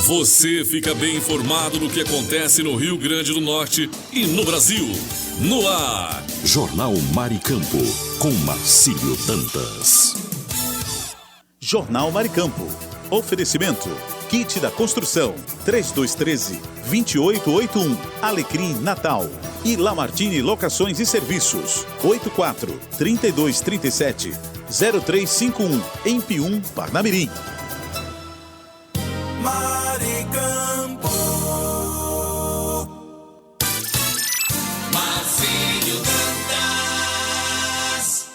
Você fica bem informado do que acontece no Rio Grande do Norte e no Brasil. No ar, Jornal Maricampo, com Marcílio Dantas. Jornal Maricampo. Oferecimento. Kit da Construção. 3213-2881. Alecrim Natal. E Lamartine Locações e Serviços. 84-3237-0351. Em Pium, Parnamirim. Maricampo. Marcílio Dantas.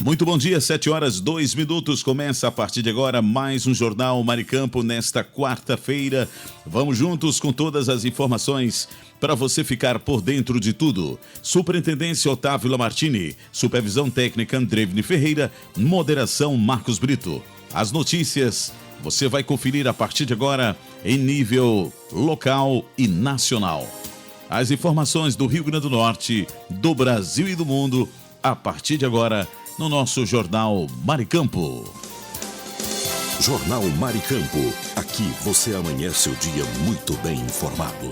Muito bom dia, 7h02. Começa a partir de agora mais um Jornal Maricampo nesta quarta-feira. Vamos juntos com todas as informações para você ficar por dentro de tudo. Superintendência Otávio Lamartine, Supervisão Técnica Andrevne Ferreira, Moderação Marcos Brito. As notícias você vai conferir a partir de agora em nível local e nacional. As informações do Rio Grande do Norte, do Brasil e do mundo, a partir de agora no nosso Jornal Maricampo. Jornal Maricampo. Aqui você amanhece o dia muito bem informado.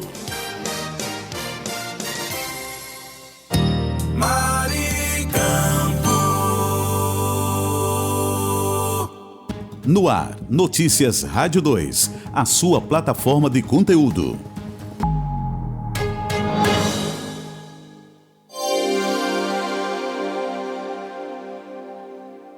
No ar, Notícias Rádio 2, a sua plataforma de conteúdo.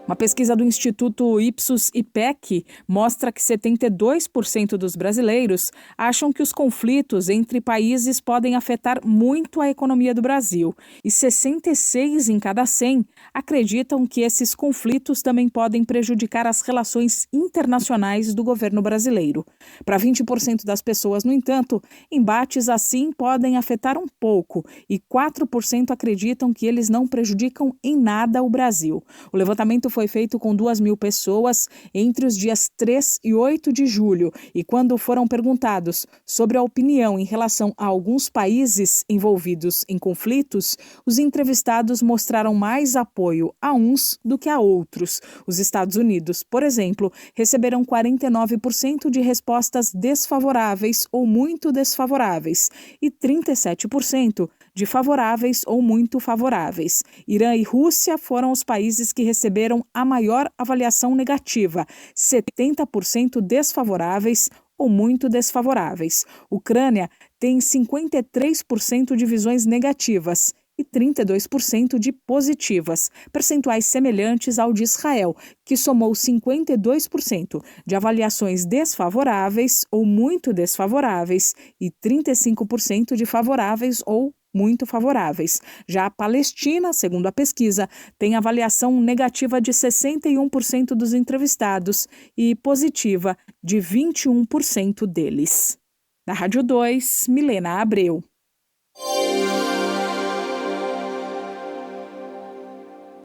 Uma pesquisa do Instituto Ipsos-IPEC mostra que 72% dos brasileiros acham que os conflitos entre países podem afetar muito a economia do Brasil e 66 em cada 100 acreditam que esses conflitos também podem prejudicar as relações internacionais do governo brasileiro. Para 20% das pessoas, no entanto, embates assim podem afetar um pouco e 4% acreditam que eles não prejudicam em nada o Brasil. O levantamento foi feito com 2.000 pessoas entre os dias 3 e 8 de julho e quando foram perguntados sobre a opinião em relação a alguns países envolvidos em conflitos, os entrevistados mostraram mais apoio a uns do que a outros. Os Estados Unidos, por exemplo, receberam 49% de respostas desfavoráveis ou muito desfavoráveis e 37% de favoráveis ou muito favoráveis. Irã e Rússia foram os países que receberam a maior avaliação negativa, 70% desfavoráveis ou muito desfavoráveis. Ucrânia tem 53% de visões negativas e 32% de positivas, percentuais semelhantes ao de Israel, que somou 52% de avaliações desfavoráveis ou muito desfavoráveis e 35% de favoráveis ou muito favoráveis. Já a Palestina, segundo a pesquisa, tem avaliação negativa de 61% dos entrevistados e positiva de 21% deles. Da Rádio 2, Milena Abreu.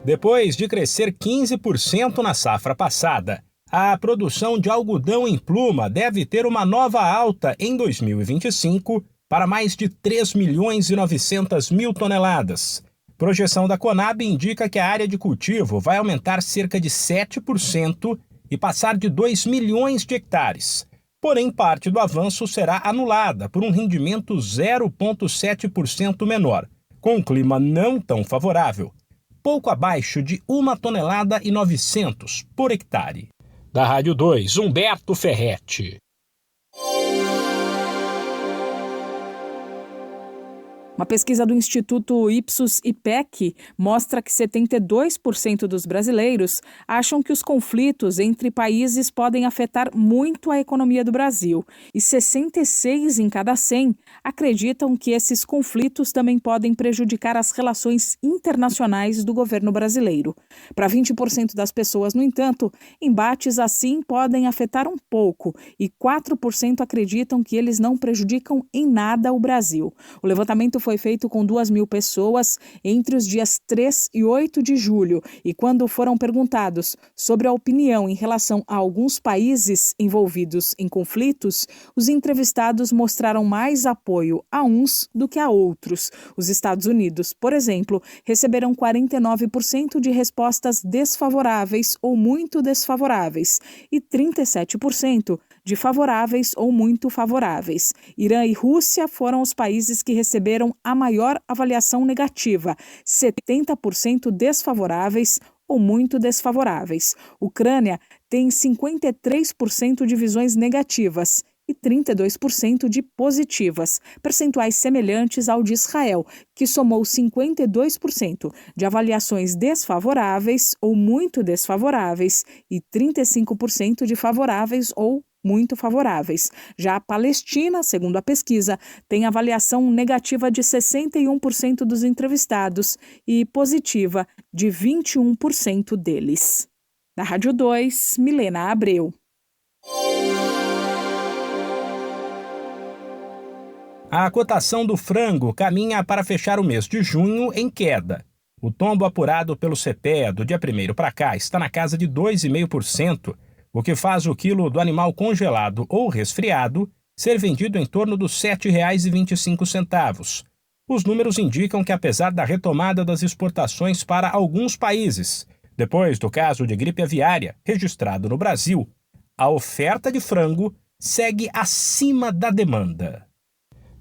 Depois de crescer 15% na safra passada, a produção de algodão em pluma deve ter uma nova alta em 2025 para mais de 3.900.000 toneladas. Projeção da Conab indica que a área de cultivo vai aumentar cerca de 7% e passar de 2 milhões de hectares. Porém, parte do avanço será anulada por um rendimento 0,7% menor, com um clima não tão favorável, pouco abaixo de 1,9 tonelada por hectare. Da Rádio 2, Humberto Ferretti. Uma pesquisa do Instituto Ipsos-IPEC mostra que 72% dos brasileiros acham que os conflitos entre países podem afetar muito a economia do Brasil e 66 em cada 100 acreditam que esses conflitos também podem prejudicar as relações internacionais do governo brasileiro. Para 20% das pessoas, no entanto, embates assim podem afetar um pouco e 4% acreditam que eles não prejudicam em nada o Brasil. O levantamento foi feito com 2.000 pessoas entre os dias 3 e 8 de julho e quando foram perguntados sobre a opinião em relação a alguns países envolvidos em conflitos, os entrevistados mostraram mais apoio a uns do que a outros. Os Estados Unidos, por exemplo, receberam 49% de respostas desfavoráveis ou muito desfavoráveis e 37% de favoráveis ou muito favoráveis. Irã e Rússia foram os países que receberam a maior avaliação negativa, 70% desfavoráveis ou muito desfavoráveis. Ucrânia tem 53% de visões negativas e 32% de positivas, percentuais semelhantes ao de Israel, que somou 52% de avaliações desfavoráveis ou muito desfavoráveis e 35% de favoráveis ou muito favoráveis. Já a Palestina, segundo a pesquisa, tem avaliação negativa de 61% dos entrevistados e positiva de 21% deles. Da Rádio 2, Milena Abreu. A cotação do frango caminha para fechar o mês de junho em queda. O tombo apurado pelo CPEA do dia 1º para cá está na casa de 2,5%, o que faz o quilo do animal congelado ou resfriado ser vendido em torno dos R$ 7,25. Os números indicam que, apesar da retomada das exportações para alguns países, depois do caso de gripe aviária registrado no Brasil, a oferta de frango segue acima da demanda.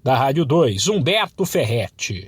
Da Rádio 2, Humberto Ferretti.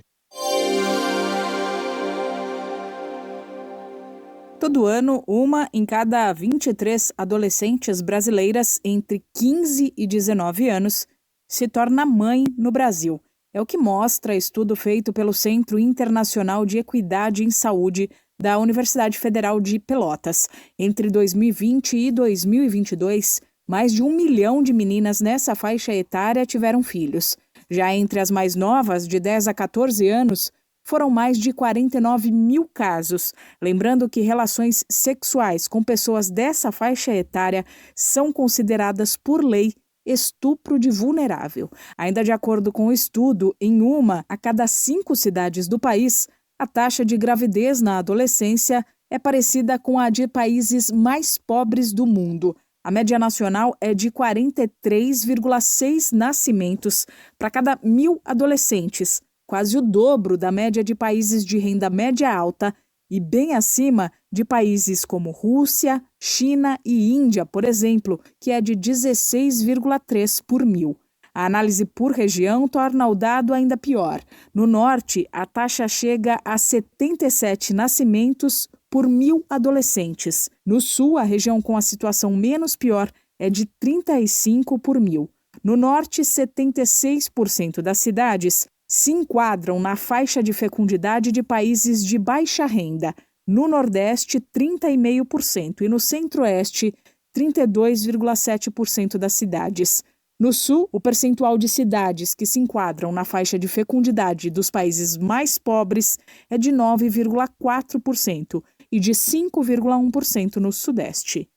Todo ano, uma em cada 23 adolescentes brasileiras entre 15 e 19 anos se torna mãe no Brasil. É o que mostra estudo feito pelo Centro Internacional de Equidade em Saúde da Universidade Federal de Pelotas. Entre 2020 e 2022, mais de 1 milhão de meninas nessa faixa etária tiveram filhos. Já entre as mais novas, de 10 a 14 anos, foram mais de 49 mil casos. Lembrando que relações sexuais com pessoas dessa faixa etária são consideradas por lei estupro de vulnerável. Ainda de acordo com o estudo, em uma a cada 5 cidades do país, a taxa de gravidez na adolescência é parecida com a de países mais pobres do mundo. A média nacional é de 43,6 nascimentos para cada 1.000 adolescentes, quase o dobro da média de países de renda média alta e bem acima de países como Rússia, China e Índia, por exemplo, que é de 16,3 por 1.000. A análise por região torna o dado ainda pior. No norte, a taxa chega a 77 nascimentos por 1.000 adolescentes. No sul, a região com a situação menos pior é de 35 por 1.000. No norte, 76% das cidades se enquadram na faixa de fecundidade de países de baixa renda. No nordeste, 30,5% e no centro-oeste, 32,7% das cidades. No sul, o percentual de cidades que se enquadram na faixa de fecundidade dos países mais pobres é de 9,4% e de 5,1% no sudeste.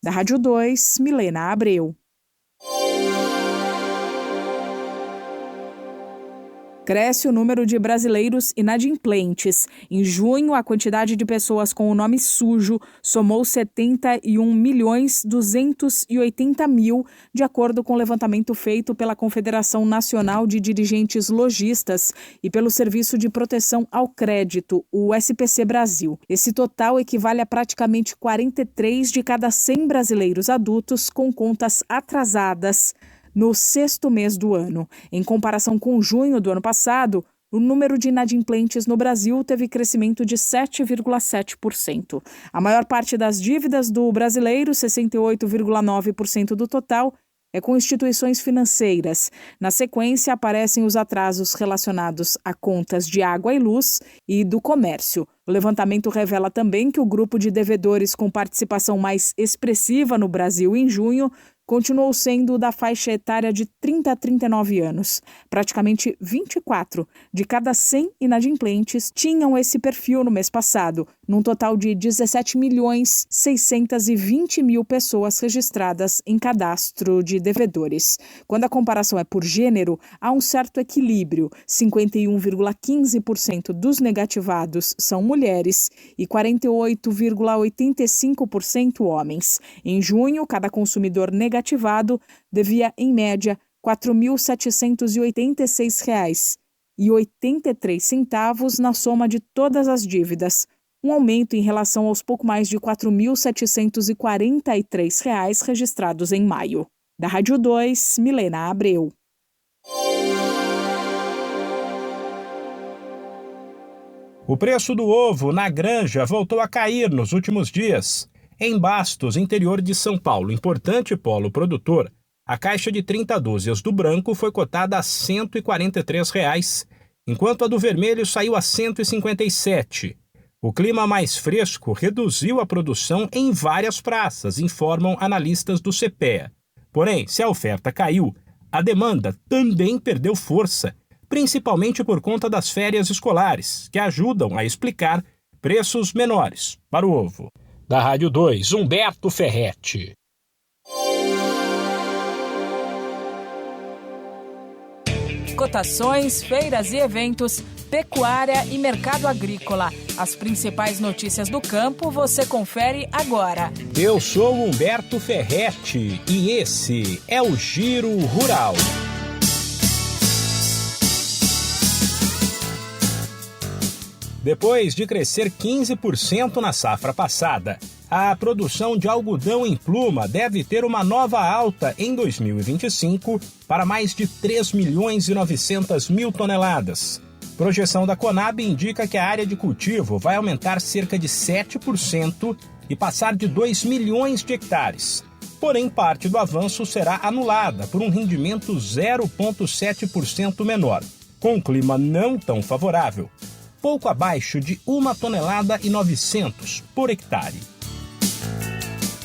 Da Rádio 2, Milena Abreu. Cresce o número de brasileiros inadimplentes. Em junho, a quantidade de pessoas com o nome sujo somou 71.280.000, de acordo com o levantamento feito pela Confederação Nacional de Dirigentes Lojistas e pelo Serviço de Proteção ao Crédito, o SPC Brasil. Esse total equivale a praticamente 43 de cada 100 brasileiros adultos com contas atrasadas no 6º mês do ano. Em comparação com junho do ano passado, o número de inadimplentes no Brasil teve crescimento de 7,7%. A maior parte das dívidas do brasileiro, 68,9% do total, é com instituições financeiras. Na sequência, aparecem os atrasos relacionados a contas de água e luz e do comércio. O levantamento revela também que o grupo de devedores com participação mais expressiva no Brasil em junho continuou sendo da faixa etária de 30 a 39 anos. Praticamente 24 de cada 100 inadimplentes tinham esse perfil no mês passado, num total de 17.620.000 pessoas registradas em cadastro de devedores. Quando a comparação é por gênero, há um certo equilíbrio. 51,15% dos negativados são mulheres e 48,85% homens. Em junho, cada consumidor negativado devia, em média, R$ 4.786,83 na soma de todas as dívidas, um aumento em relação aos pouco mais de R$ 4.743 registrados em maio. Da Rádio 2, Milena Abreu. O preço do ovo na granja voltou a cair nos últimos dias. Em Bastos, interior de São Paulo, importante polo produtor, a caixa de 30 dúzias do branco foi cotada a R$ 143, enquanto a do vermelho saiu a R$ 157. O clima mais fresco reduziu a produção em várias praças, informam analistas do CPEA. Porém, se a oferta caiu, a demanda também perdeu força, principalmente por conta das férias escolares, que ajudam a explicar preços menores para o ovo. Da Rádio 2, Humberto Ferretti. Cotações, feiras e eventos, pecuária e mercado agrícola. As principais notícias do campo você confere agora. Eu sou Humberto Ferretti e esse é o Giro Rural. Depois de crescer 15% na safra passada, a produção de algodão em pluma deve ter uma nova alta em 2025 para mais de 3.900.000 toneladas. Projeção da Conab indica que a área de cultivo vai aumentar cerca de 7% e passar de 2 milhões de hectares. Porém, parte do avanço será anulada por um rendimento 0,7% menor, com um clima não tão favorável, pouco abaixo de 1,9 toneladas por hectare.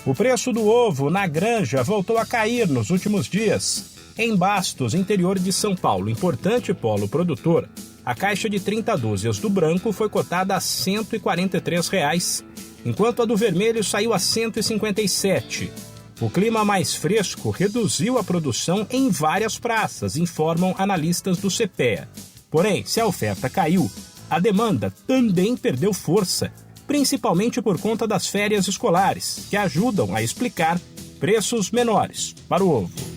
O preço do ovo na granja voltou a cair nos últimos dias. Em Bastos, interior de São Paulo, importante polo produtor, a caixa de 30 dúzias do branco foi cotada a R$ 143, enquanto a do vermelho saiu a R$ 157. O clima mais fresco reduziu a produção em várias praças, informam analistas do CPEA. Porém, se a oferta caiu, a demanda também perdeu força, principalmente por conta das férias escolares, que ajudam a explicar preços menores para o ovo.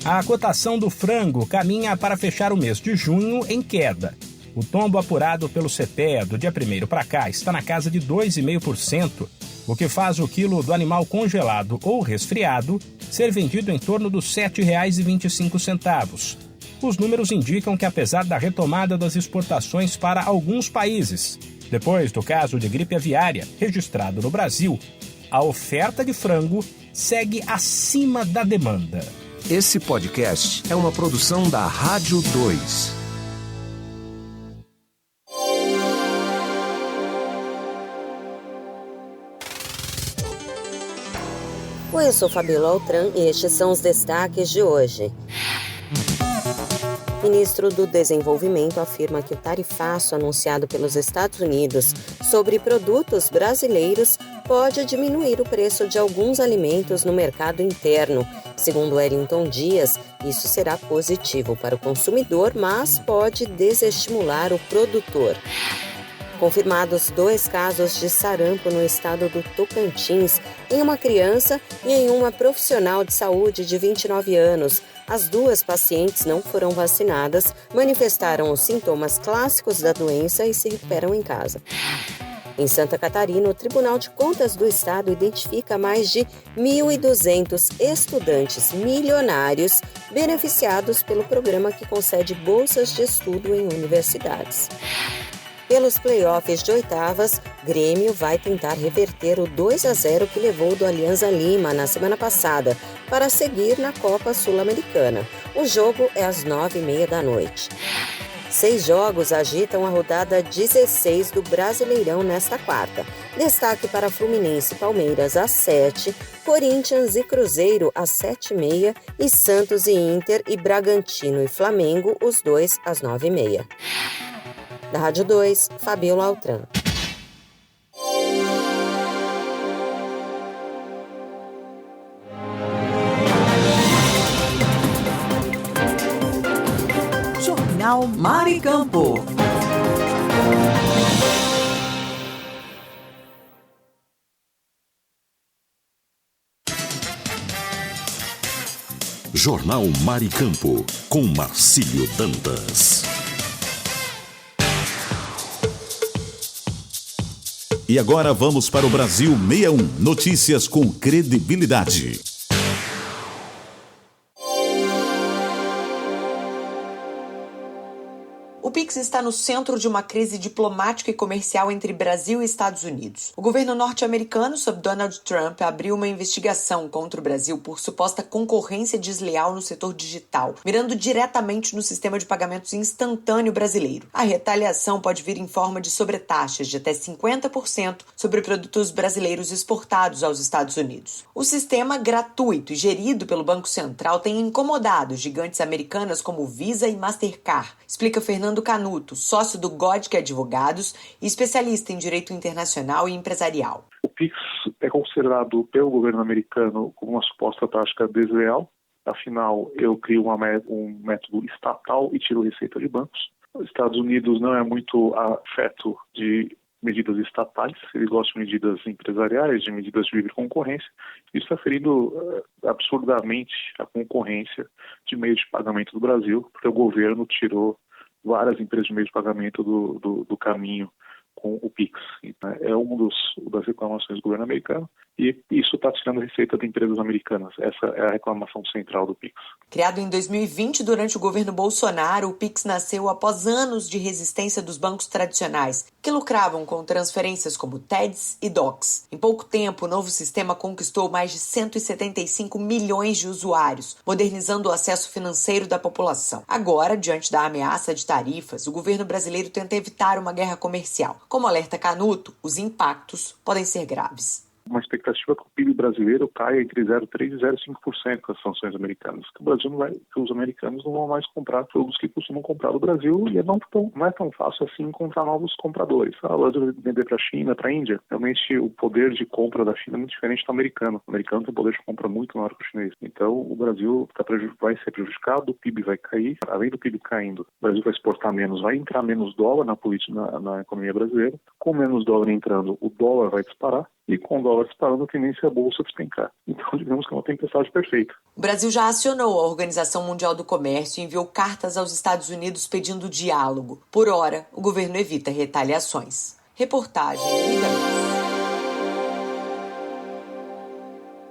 A cotação do frango caminha para fechar o mês de junho em queda. O tombo apurado pelo CPEA do dia 1º para cá está na casa de 2,5%, o que faz o quilo do animal congelado ou resfriado ser vendido em torno dos R$ 7,25. Os números indicam que, apesar da retomada das exportações para alguns países, depois do caso de gripe aviária registrado no Brasil, a oferta de frango segue acima da demanda. Esse podcast é uma produção da Rádio 2. Oi, eu sou Fabíola Altran e estes são os destaques de hoje. O ministro do Desenvolvimento afirma que o tarifaço anunciado pelos Estados Unidos sobre produtos brasileiros pode diminuir o preço de alguns alimentos no mercado interno. Segundo Wellington Dias, isso será positivo para o consumidor, mas pode desestimular o produtor. Confirmados 2 casos de sarampo no estado do Tocantins, em uma criança e em uma profissional de saúde de 29 anos. As 2 pacientes não foram vacinadas, manifestaram os sintomas clássicos da doença e se recuperam em casa. Em Santa Catarina, o Tribunal de Contas do Estado identifica mais de 1.200 estudantes milionários beneficiados pelo programa que concede bolsas de estudo em universidades. Pelos playoffs de oitavas, Grêmio vai tentar reverter o 2-0 que levou do Alianza Lima na semana passada para seguir na Copa Sul-Americana. O jogo é às 9h30 da noite. 6 jogos agitam a rodada 16 do Brasileirão nesta quarta. Destaque para Fluminense e Palmeiras às 7, Corinthians e Cruzeiro às 7h30 e Santos e Inter e Bragantino e Flamengo, os 2 às 9h30. Da Rádio 2, Fabíola Altran. Jornal Maricampo. Jornal Maricampo, com Marcílio Dantas. E agora vamos para o Brasil 61. Notícias com credibilidade. O Pix está no centro de uma crise diplomática e comercial entre Brasil e Estados Unidos. O governo norte-americano, sob Donald Trump, abriu uma investigação contra o Brasil por suposta concorrência desleal no setor digital, mirando diretamente no sistema de pagamentos instantâneo brasileiro. A retaliação pode vir em forma de sobretaxas de até 50% sobre produtos brasileiros exportados aos Estados Unidos. O sistema, gratuito e gerido pelo Banco Central, tem incomodado gigantes americanas como Visa e Mastercard, explica Fernando Canuto, sócio do Godke Advogados e especialista em direito internacional e empresarial. O Pix é considerado pelo governo americano como uma suposta tática desleal. Afinal, eu crio um método estatal e tiro receita de bancos. Os Estados Unidos não é muito afeto de medidas estatais, eles gostam de medidas empresariais, de medidas de livre concorrência. Isso está ferindo absurdamente a concorrência de meios de pagamento do Brasil, porque o governo tirou várias empresas de meio de pagamento do caminho com o Pix. É uma das reclamações do governo americano e isso está tirando receita de empresas americanas. Essa é a reclamação central do Pix. Criado em 2020 durante o governo Bolsonaro, o Pix nasceu após anos de resistência dos bancos tradicionais, que lucravam com transferências como TEDs e DOCs. Em pouco tempo, o novo sistema conquistou mais de 175 milhões de usuários, modernizando o acesso financeiro da população. Agora, diante da ameaça de tarifas, o governo brasileiro tenta evitar uma guerra comercial. Como alerta Canuto, os impactos podem ser graves. Uma expectativa que o PIB brasileiro caia entre 0,3% e 0,5% com as sanções americanas. Que o Brasil que os americanos não vão mais comprar produtos que costumam comprar do Brasil e não é tão fácil assim encontrar novos compradores. A hora de vender para a China, para a Índia, realmente o poder de compra da China é muito diferente do americano. O americano tem poder de compra muito maior que o chinês. Então o Brasil vai ser prejudicado, o PIB vai cair. Além do PIB caindo, o Brasil vai exportar menos, vai entrar menos dólar na na economia brasileira. Com menos dólar entrando, o dólar vai disparar. E com o dólar disparando, a tendência é a bolsa despencar. Então, digamos que é uma tempestade perfeita. O Brasil já acionou a Organização Mundial do Comércio e enviou cartas aos Estados Unidos pedindo diálogo. Por hora, o governo evita retaliações. Reportagem Liga News.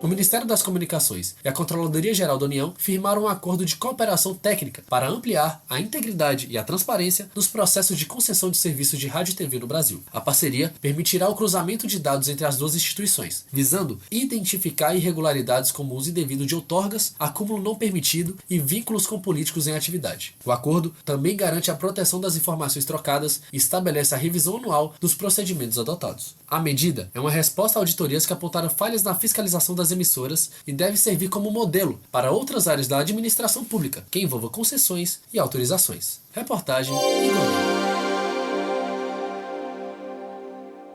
O Ministério das Comunicações e a Controladoria Geral da União firmaram um acordo de cooperação técnica para ampliar a integridade e a transparência nos processos de concessão de serviços de rádio e TV no Brasil. A parceria permitirá o cruzamento de dados entre as duas instituições, visando identificar irregularidades como uso indevido de outorgas, acúmulo não permitido e vínculos com políticos em atividade. O acordo também garante a proteção das informações trocadas e estabelece a revisão anual dos procedimentos adotados. A medida é uma resposta a auditorias que apontaram falhas na fiscalização das emissoras e deve servir como modelo para outras áreas da administração pública, que envolva concessões e autorizações. Reportagem Igor.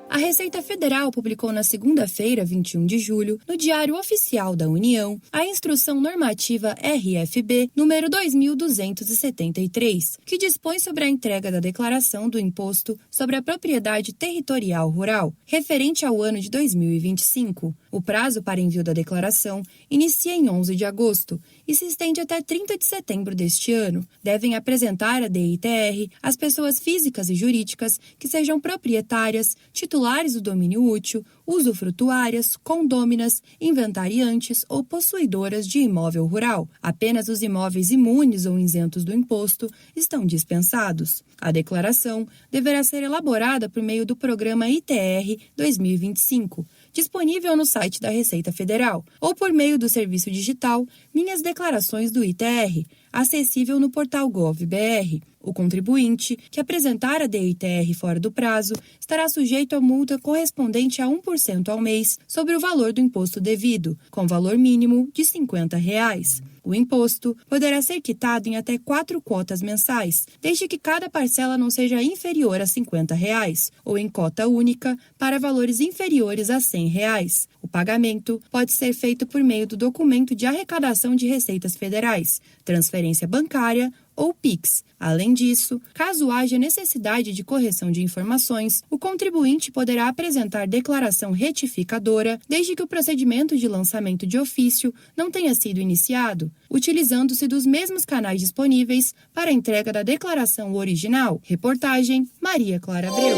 A Receita Federal publicou na segunda-feira, 21 de julho, no Diário Oficial da União, a Instrução Normativa RFB número 2273, que dispõe sobre a entrega da declaração do Imposto sobre a Propriedade Territorial Rural, referente ao ano de 2025. O prazo para envio da declaração inicia em 11 de agosto e se estende até 30 de setembro deste ano. Devem apresentar a DITR as pessoas físicas e jurídicas que sejam proprietárias, titulares do domínio útil, usufrutuárias, condôminas, inventariantes ou possuidoras de imóvel rural. Apenas os imóveis imunes ou isentos do imposto estão dispensados. A declaração deverá ser elaborada por meio do programa ITR 2025, disponível no site da Receita Federal, ou por meio do serviço digital Minhas Declarações do ITR, acessível no portal Gov.br. O contribuinte que apresentar a DITR fora do prazo estará sujeito a multa correspondente a 1% ao mês sobre o valor do imposto devido, com valor mínimo de R$ 50. O imposto poderá ser quitado em até 4 quotas mensais, desde que cada parcela não seja inferior a R$ 50, ou em cota única para valores inferiores a R$ 100. O pagamento pode ser feito por meio do documento de arrecadação de receitas federais, transferência bancária ou PIX. Além disso, caso haja necessidade de correção de informações, o contribuinte poderá apresentar declaração retificadora desde que o procedimento de lançamento de ofício não tenha sido iniciado, utilizando-se dos mesmos canais disponíveis para a entrega da declaração original. Reportagem Maria Clara Abreu.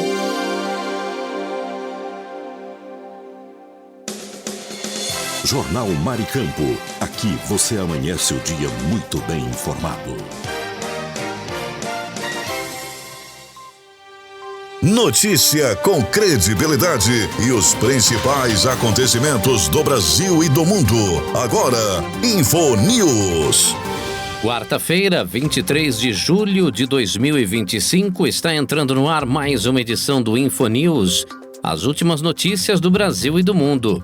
Jornal Maricampo. Aqui você amanhece o dia muito bem informado. Notícia com credibilidade e os principais acontecimentos do Brasil e do mundo. Agora, InfoNews. Quarta-feira, 23 de julho de 2025, está entrando no ar mais uma edição do InfoNews. As últimas notícias do Brasil e do mundo.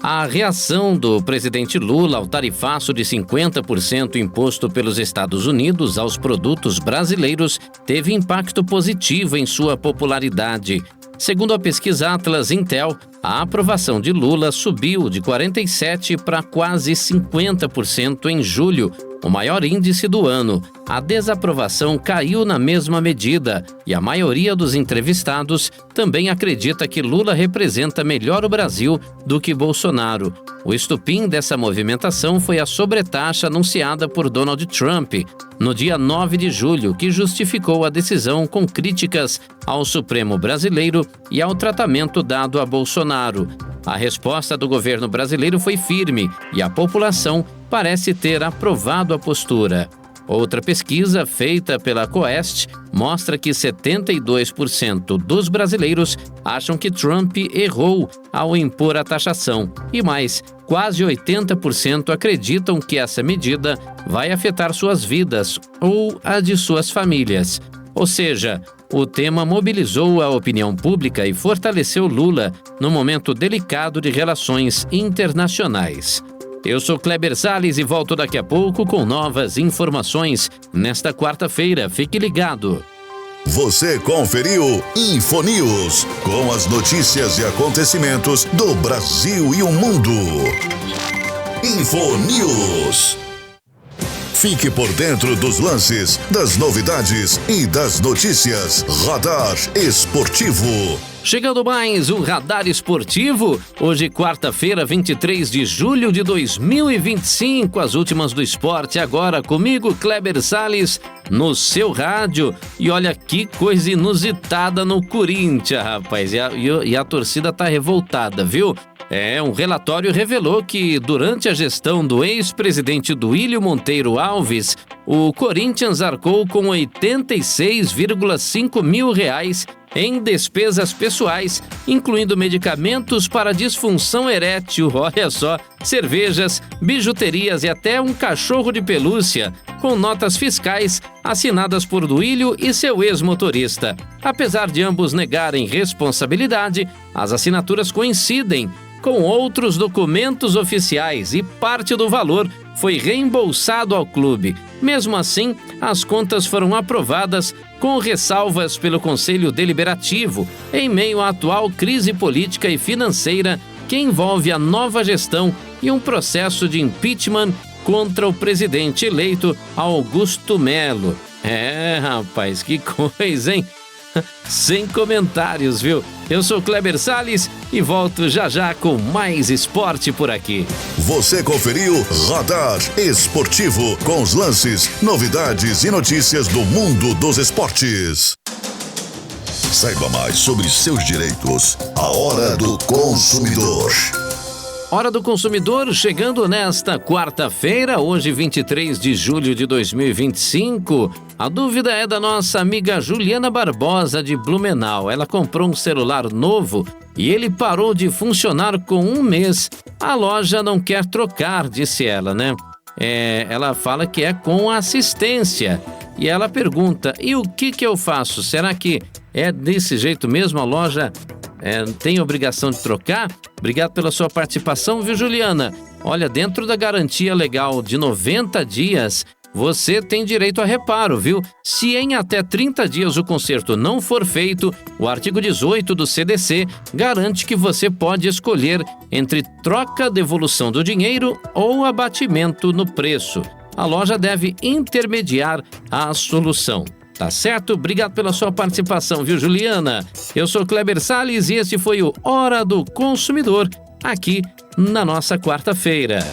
A reação do presidente Lula ao tarifaço de 50% imposto pelos Estados Unidos aos produtos brasileiros teve impacto positivo em sua popularidade. Segundo a pesquisa Atlas Intel, a aprovação de Lula subiu de 47% para quase 50% em julho, o maior índice do ano. A desaprovação caiu na mesma medida e a maioria dos entrevistados também acredita que Lula representa melhor o Brasil do que Bolsonaro. O estopim dessa movimentação foi a sobretaxa anunciada por Donald Trump no dia 9 de julho, que justificou a decisão com críticas ao Supremo brasileiro e ao tratamento dado a Bolsonaro. A resposta do governo brasileiro foi firme e a população parece ter aprovado a postura. Outra pesquisa feita pela Coest mostra que 72% dos brasileiros acham que Trump errou ao impor a taxação e mais, quase 80% acreditam que essa medida vai afetar suas vidas ou a de suas famílias. Ou seja, o tema mobilizou a opinião pública e fortaleceu Lula no momento delicado de relações internacionais. Eu sou Kleber Salles e volto daqui a pouco com novas informações nesta quarta-feira. Fique ligado. Você conferiu InfoNews, com as notícias e acontecimentos do Brasil e o mundo. InfoNews. Fique por dentro dos lances, das novidades e das notícias. Radar Esportivo. Chegando mais um Radar Esportivo, hoje quarta-feira, 23 de julho de 2025, as últimas do esporte agora comigo, Kleber Salles, no seu rádio. E olha que coisa inusitada no Corinthians, rapaz, e a torcida tá revoltada, viu? Um relatório revelou que durante a gestão do ex-presidente Duílio Monteiro Alves, o Corinthians arcou com 86,5 mil reais em despesas pessoais, incluindo medicamentos para disfunção erétil, olha só, cervejas, bijuterias e até um cachorro de pelúcia, com notas fiscais assinadas por Duílio e seu ex-motorista. Apesar de ambos negarem responsabilidade, as assinaturas coincidem com outros documentos oficiais e parte do valor foi reembolsado ao clube. Mesmo assim, as contas foram aprovadas com ressalvas pelo Conselho Deliberativo, em meio à atual crise política e financeira que envolve a nova gestão e um processo de impeachment contra o presidente eleito Augusto Melo. Rapaz, que coisa, hein? Sem comentários, viu? Eu sou Kleber Salles e volto já com mais esporte por aqui. Você conferiu Radar Esportivo, com os lances, novidades e notícias do mundo dos esportes. Saiba mais sobre seus direitos. A Hora do Consumidor. Hora do Consumidor chegando nesta quarta-feira, hoje 23 de julho de 2025. A dúvida é da nossa amiga Juliana Barbosa de Blumenau. Ela comprou um celular novo e ele parou de funcionar com um mês. A loja não quer trocar, disse ela, né? Ela fala que é com assistência. E ela pergunta, e o que eu faço? Será que é desse jeito mesmo? A loja tem obrigação de trocar? Obrigado pela sua participação, viu, Juliana? Olha, dentro da garantia legal de 90 dias, você tem direito a reparo, viu? Se em até 30 dias o conserto não for feito, o artigo 18 do CDC garante que você pode escolher entre troca, devolução do dinheiro ou abatimento no preço. A loja deve intermediar a solução. Tá certo? Obrigado pela sua participação, viu, Juliana? Eu sou Kleber Salles e esse foi o Hora do Consumidor, aqui na nossa quarta-feira.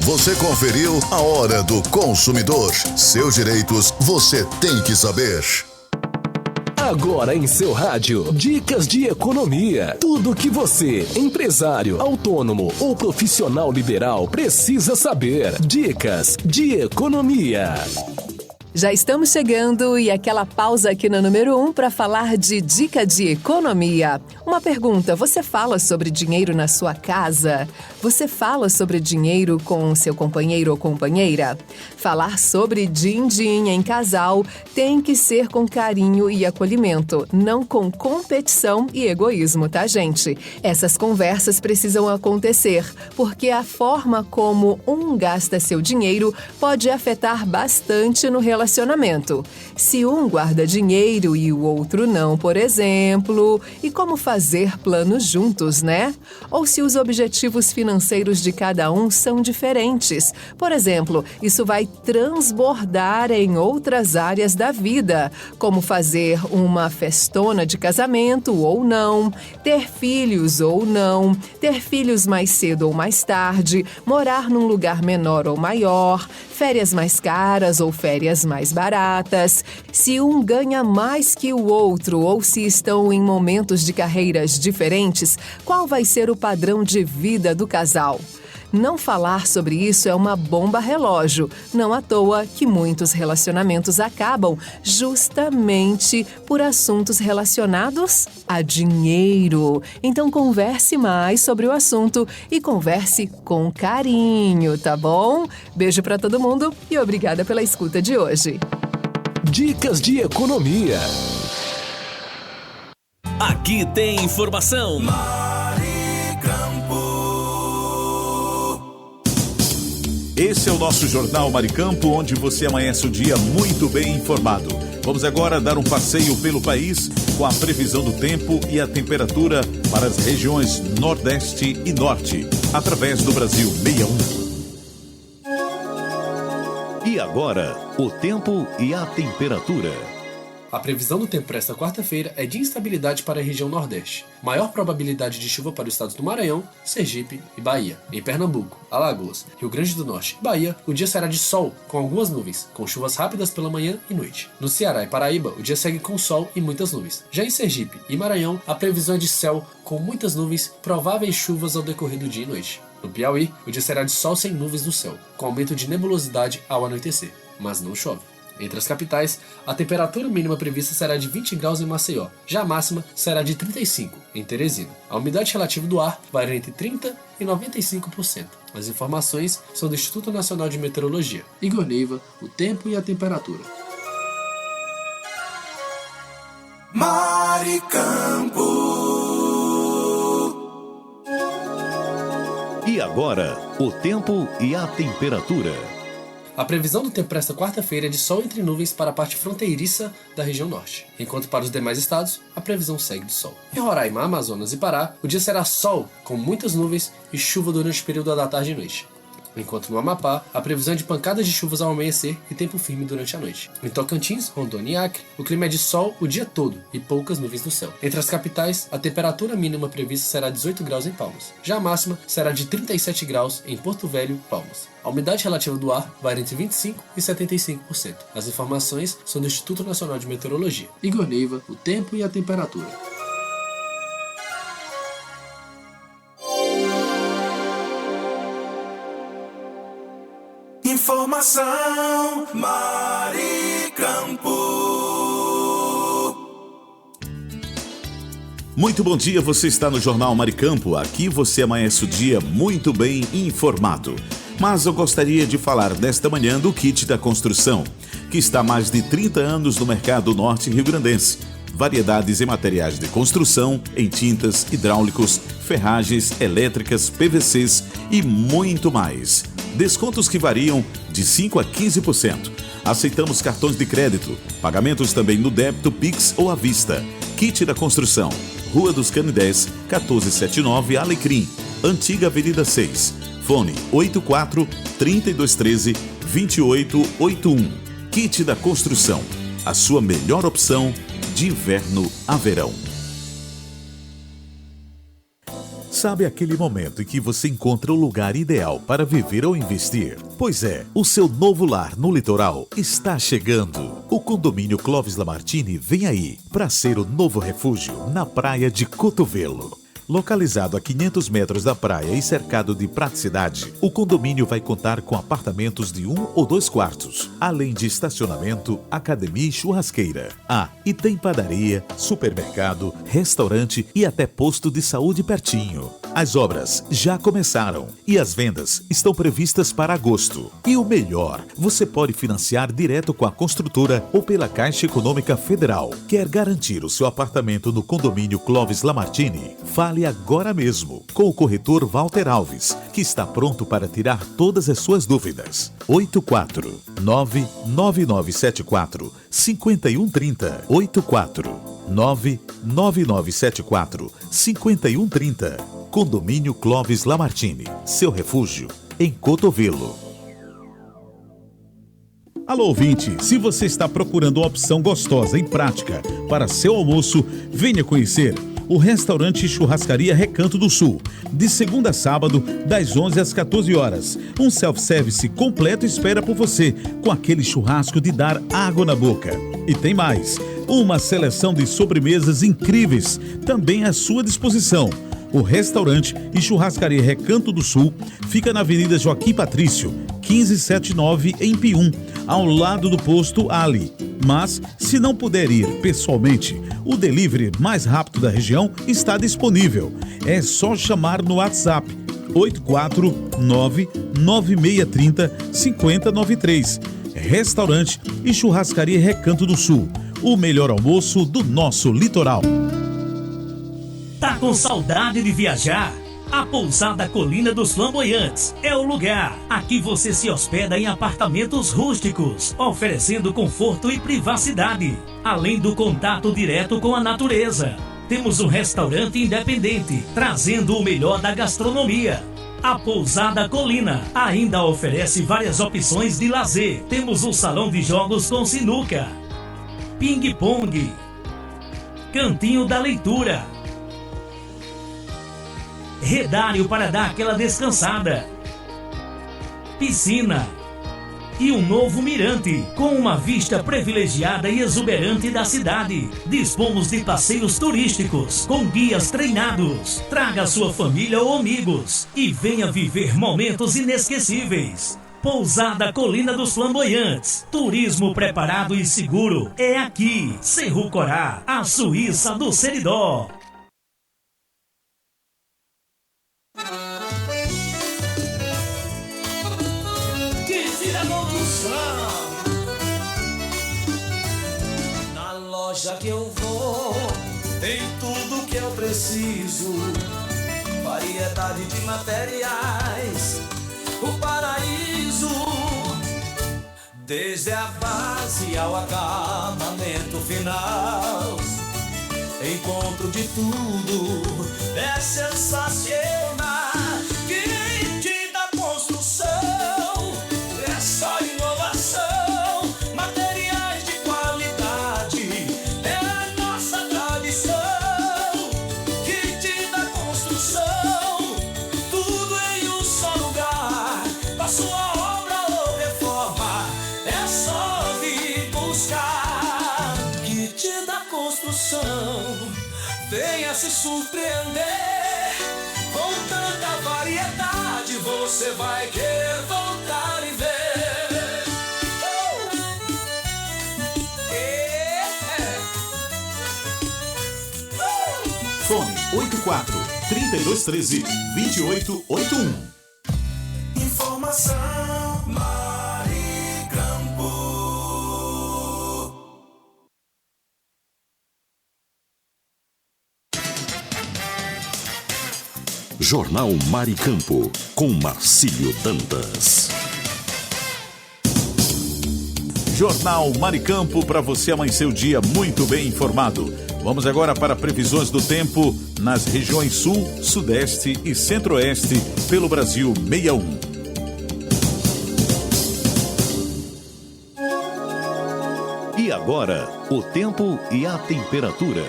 Você conferiu a Hora do Consumidor. Seus direitos você tem que saber. Agora em seu rádio, dicas de economia. Tudo que você, empresário, autônomo ou profissional liberal, precisa saber. Dicas de economia. Já estamos chegando e aquela pausa aqui no número 1 para falar de dica de economia. Uma pergunta, você fala sobre dinheiro na sua casa? Você fala sobre dinheiro com seu companheiro ou companheira? Falar sobre din-din em casal tem que ser com carinho e acolhimento, não com competição e egoísmo, tá, gente? Essas conversas precisam acontecer, porque a forma como um gasta seu dinheiro pode afetar bastante no relacionamento. Se um guarda dinheiro e o outro não, por exemplo, e como fazer planos juntos, né? Ou se os objetivos financeiros de cada um são diferentes. Por exemplo, isso vai transbordar em outras áreas da vida, como fazer uma festona de casamento ou não, ter filhos ou não, ter filhos mais cedo ou mais tarde, morar num lugar menor ou maior, férias mais caras ou férias mais baratas, se um ganha mais que o outro ou se estão em momentos de carreiras diferentes, qual vai ser o padrão de vida do casal? Não falar sobre isso é uma bomba relógio. Não à toa que muitos relacionamentos acabam justamente por assuntos relacionados a dinheiro. Então converse mais sobre o assunto e converse com carinho, tá bom? Beijo pra todo mundo e obrigada pela escuta de hoje. Dicas de economia. Aqui tem informação. Esse é o nosso Jornal Maricampo, onde você amanhece o dia muito bem informado. Vamos agora dar um passeio pelo país com a previsão do tempo e a temperatura para as regiões Nordeste e Norte, através do Brasil 61. E agora, o tempo e a temperatura. A previsão do tempo para esta quarta-feira é de instabilidade para a região Nordeste. Maior probabilidade de chuva para os estados do Maranhão, Sergipe e Bahia. Em Pernambuco, Alagoas, Rio Grande do Norte e Bahia, o dia será de sol, com algumas nuvens, com chuvas rápidas pela manhã e noite. No Ceará e Paraíba, o dia segue com sol e muitas nuvens. Já em Sergipe e Maranhão, a previsão é de céu com muitas nuvens, prováveis chuvas ao decorrer do dia e noite. No Piauí, o dia será de sol sem nuvens no céu, com aumento de nebulosidade ao anoitecer, mas não chove. Entre as capitais, a temperatura mínima prevista será de 20 graus em Maceió, já a máxima será de 35 em Teresina. A umidade relativa do ar varia entre 30% e 95%. As informações são do Instituto Nacional de Meteorologia. Igor Neiva, o tempo e a temperatura. Maricampo. E agora, o tempo e a temperatura. A previsão do tempo para esta quarta-feira é de sol entre nuvens para a parte fronteiriça da região norte, enquanto para os demais estados, a previsão segue de sol. Em Roraima, Amazonas e Pará, o dia será sol, com muitas nuvens e chuva durante o período da tarde e noite. Enquanto no Amapá, a previsão é de pancadas de chuvas ao amanhecer e tempo firme durante a noite. Em Tocantins, Rondônia e Acre, o clima é de sol o dia todo e poucas nuvens no céu. Entre as capitais, a temperatura mínima prevista será 18 graus em Palmas. Já a máxima será de 37 graus em Porto Velho, Palmas. A umidade relativa do ar varia entre 25% e 75%. As informações são do Instituto Nacional de Meteorologia. Igor Neiva, o tempo e a temperatura. Informação Maricampo. Muito bom dia, você está no Jornal Maricampo. Aqui você amanhece o dia muito bem informado. Mas eu gostaria de falar nesta manhã do Kit da Construção, que está há mais de 30 anos no mercado norte rio-grandense. Variedades em materiais de construção, em tintas, hidráulicos, ferragens, elétricas, PVCs e muito mais. Descontos que variam de 5% a 15%. Aceitamos cartões de crédito, pagamentos também no débito, Pix ou à vista. Kit da Construção, Rua dos Canidés, 1479 Alecrim, Antiga Avenida 6. Fone 84-3213-2881. Kit da Construção, a sua melhor opção de inverno a verão. Sabe aquele momento em que você encontra o lugar ideal para viver ou investir? Pois é, o seu novo lar no litoral está chegando. O condomínio Clóvis Lamartine vem aí para ser o novo refúgio na praia de Cotovelo. Localizado a 500 metros da praia e cercado de praticidade, o condomínio vai contar com apartamentos de 1 ou 2 quartos, além de estacionamento, academia e churrasqueira. E tem padaria, supermercado, restaurante e até posto de saúde pertinho. As obras já começaram e as vendas estão previstas para agosto. E o melhor, você pode financiar direto com a construtora ou pela Caixa Econômica Federal. Quer garantir o seu apartamento no condomínio Clóvis Lamartine? Fale agora mesmo com o corretor Walter Alves, que está pronto para tirar todas as suas dúvidas. 849-9974-5130. 849-9974-5130. Condomínio Clóvis Lamartine, seu refúgio em Cotovelo. Alô, ouvinte, se você está procurando uma opção gostosa e prática para seu almoço, venha conhecer o restaurante Churrascaria Recanto do Sul, de segunda a sábado, das 11 às 14 horas. Um self-service completo espera por você, com aquele churrasco de dar água na boca. E tem mais, uma seleção de sobremesas incríveis também à sua disposição. O restaurante e Churrascaria Recanto do Sul fica na Avenida Joaquim Patrício, 1579, em Pium, ao lado do posto Ali. Mas, se não puder ir pessoalmente, o delivery mais rápido da região está disponível. É só chamar no WhatsApp 849-9630-5093. Restaurante e Churrascaria Recanto do Sul, o melhor almoço do nosso litoral. Tá com saudade de viajar? A Pousada Colina dos Flamboyantes é o lugar. Aqui você se hospeda em apartamentos rústicos, oferecendo conforto e privacidade, além do contato direto com a natureza. Temos um restaurante independente, trazendo o melhor da gastronomia. A Pousada Colina ainda oferece várias opções de lazer. Temos um salão de jogos com sinuca, ping-pong, cantinho da leitura, redário para dar aquela descansada, piscina e um novo mirante com uma vista privilegiada e exuberante da cidade. Dispomos de passeios turísticos com guias treinados. Traga sua família ou amigos e venha viver momentos inesquecíveis. Pousada Colina dos Flamboyantes. Turismo preparado e seguro é aqui. Cerro Corá, a Suíça do Seridó. Na loja que eu vou, tem tudo que eu preciso. Variedade de materiais, o paraíso. Desde a base ao acabamento final, encontro de tudo, é sensacional. Quem te dá construção, é só inovação. Materiais de qualidade, é a nossa tradição. Quem te dá construção, tudo em um só lugar. Pra sua obra ou reforma, é só vir buscar. Que te dá construção, venha se surpreender. Com tanta variedade, você vai querer voltar e ver. Fone 84-3213-2881. Informação Maricampo. Jornal Maricampo, com Marcílio Dantas. Jornal Maricampo, para você amanhecer o dia muito bem informado. Vamos agora para previsões do tempo nas regiões Sul, Sudeste e Centro-Oeste pelo Brasil 61. E agora, o tempo e a temperatura.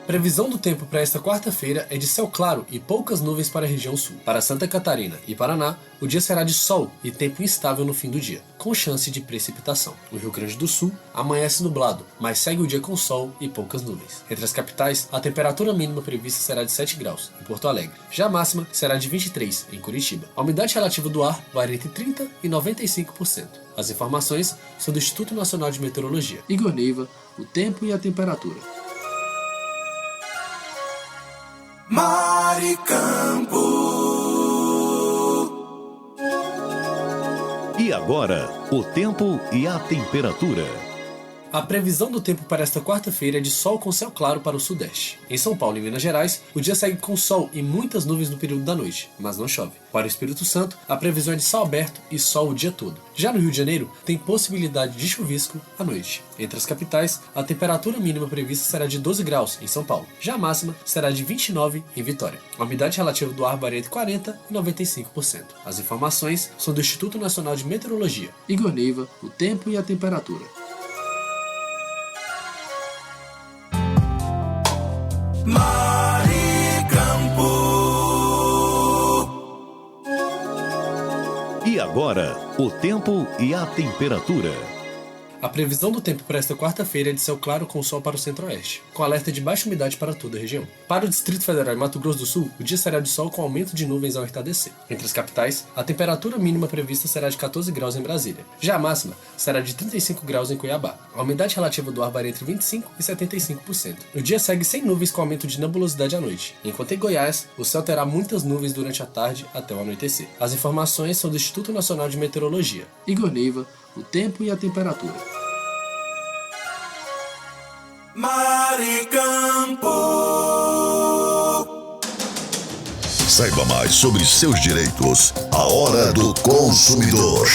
Previsão do tempo para esta quarta-feira é de céu claro e poucas nuvens para a região sul. Para Santa Catarina e Paraná, o dia será de sol e tempo instável no fim do dia, com chance de precipitação. No Rio Grande do Sul, amanhece nublado, mas segue o dia com sol e poucas nuvens. Entre as capitais, a temperatura mínima prevista será de 7 graus, em Porto Alegre. Já a máxima será de 23, em Curitiba. A umidade relativa do ar varia entre 30% e 95%. As informações são do Instituto Nacional de Meteorologia. Igor Neiva, o tempo e a temperatura. Maricampo. E agora, o tempo e a temperatura. A previsão do tempo para esta quarta-feira é de sol com céu claro para o sudeste. Em São Paulo e Minas Gerais, o dia segue com sol e muitas nuvens no período da noite, mas não chove. Para o Espírito Santo, a previsão é de céu aberto e sol o dia todo. Já no Rio de Janeiro, tem possibilidade de chuvisco à noite. Entre as capitais, a temperatura mínima prevista será de 12 graus em São Paulo. Já a máxima será de 29 em Vitória. A umidade relativa do ar varia entre 40% e 95%. As informações são do Instituto Nacional de Meteorologia. Igor Neiva, o tempo e a temperatura. Maricampo. E agora, o tempo e a temperatura. A previsão do tempo para esta quarta-feira é de céu claro com sol para o centro-oeste, com alerta de baixa umidade para toda a região. Para o Distrito Federal e Mato Grosso do Sul, o dia será de sol com aumento de nuvens ao entardecer. Entre as capitais, a temperatura mínima prevista será de 14 graus em Brasília. Já a máxima será de 35 graus em Cuiabá. A umidade relativa do ar varia entre 25% e 75%. O dia segue sem nuvens com aumento de nebulosidade à noite, enquanto em Goiás, o céu terá muitas nuvens durante a tarde até o anoitecer. As informações são do Instituto Nacional de Meteorologia. Igor Neiva, o tempo e a temperatura. Maricampo. Saiba mais sobre seus direitos. A Hora do Consumidor.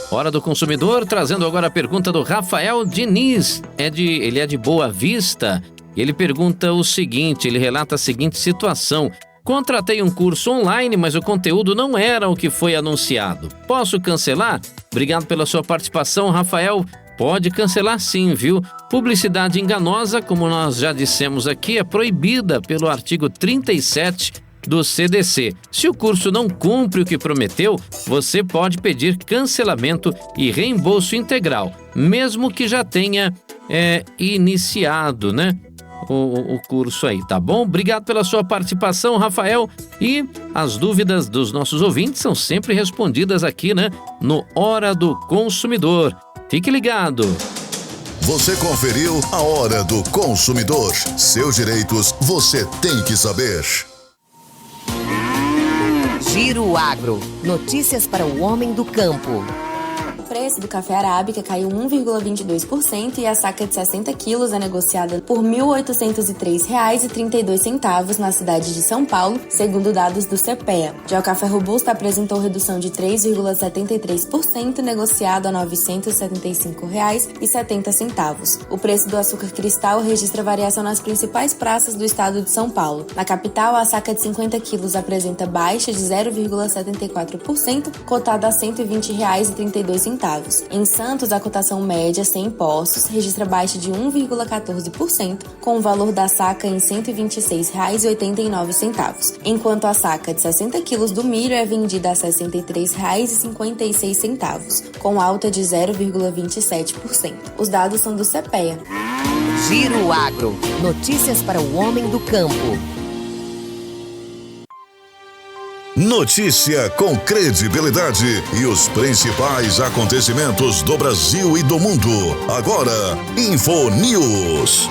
Hora do Consumidor, trazendo agora a pergunta do Rafael Diniz. Ele é de Boa Vista. E ele pergunta o seguinte, ele relata a seguinte situação. Contratei um curso online, mas o conteúdo não era o que foi anunciado. Posso cancelar? Obrigado pela sua participação, Rafael. Pode cancelar sim, viu? Publicidade enganosa, como nós já dissemos aqui, é proibida pelo artigo 37 do CDC. Se o curso não cumpre o que prometeu, você pode pedir cancelamento e reembolso integral, mesmo que já tenha iniciado, né? O curso aí, tá bom? Obrigado pela sua participação, Rafael. E as dúvidas dos nossos ouvintes são sempre respondidas aqui, né? No Hora do Consumidor. Fique ligado. Você conferiu a Hora do Consumidor. Seus direitos você tem que saber. Giro Agro. Notícias para o homem do campo. O preço do café arábica caiu 1,22% e a saca de 60 quilos é negociada por R$ 1.803,32 na cidade de São Paulo, segundo dados do CPEA. Já o café robusto apresentou redução de 3,73%, negociado a R$ 975,70. O preço do açúcar cristal registra variação nas principais praças do estado de São Paulo. Na capital, a saca de 50 quilos apresenta baixa de 0,74%, cotada a R$ 120,32. Em Santos, a cotação média sem impostos registra baixa de 1,14%, com o valor da saca em R$ 126,89, enquanto a saca de 60 quilos do milho é vendida a R$ 63,56, com alta de 0,27%. Os dados são do CPEA. Giro Agro. Notícias para o homem do campo. Notícia com credibilidade e os principais acontecimentos do Brasil e do mundo. Agora, InfoNews.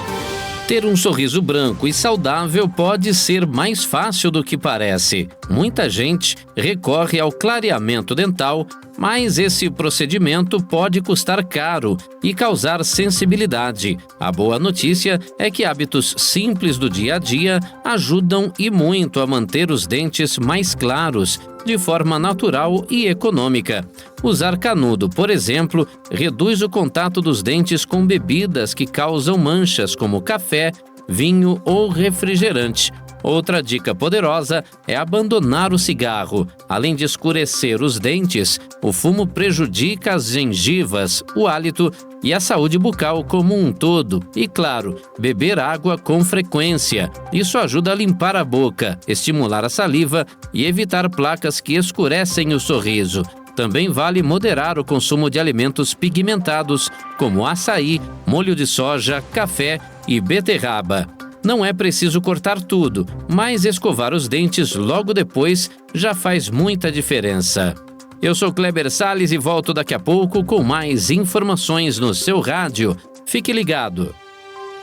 Ter um sorriso branco e saudável pode ser mais fácil do que parece. Muita gente recorre ao clareamento dental, mas esse procedimento pode custar caro e causar sensibilidade. A boa notícia é que hábitos simples do dia a dia ajudam e muito a manter os dentes mais claros, de forma natural e econômica. Usar canudo, por exemplo, reduz o contato dos dentes com bebidas que causam manchas, como café, vinho ou refrigerante. Outra dica poderosa é abandonar o cigarro. Além de escurecer os dentes, o fumo prejudica as gengivas, o hálito e a saúde bucal como um todo. E, claro, beber água com frequência. Isso ajuda a limpar a boca, estimular a saliva e evitar placas que escurecem o sorriso. Também vale moderar o consumo de alimentos pigmentados, como açaí, molho de soja, café e beterraba. Não é preciso cortar tudo, mas escovar os dentes logo depois já faz muita diferença. Eu sou Kleber Salles e volto daqui a pouco com mais informações no seu rádio. Fique ligado.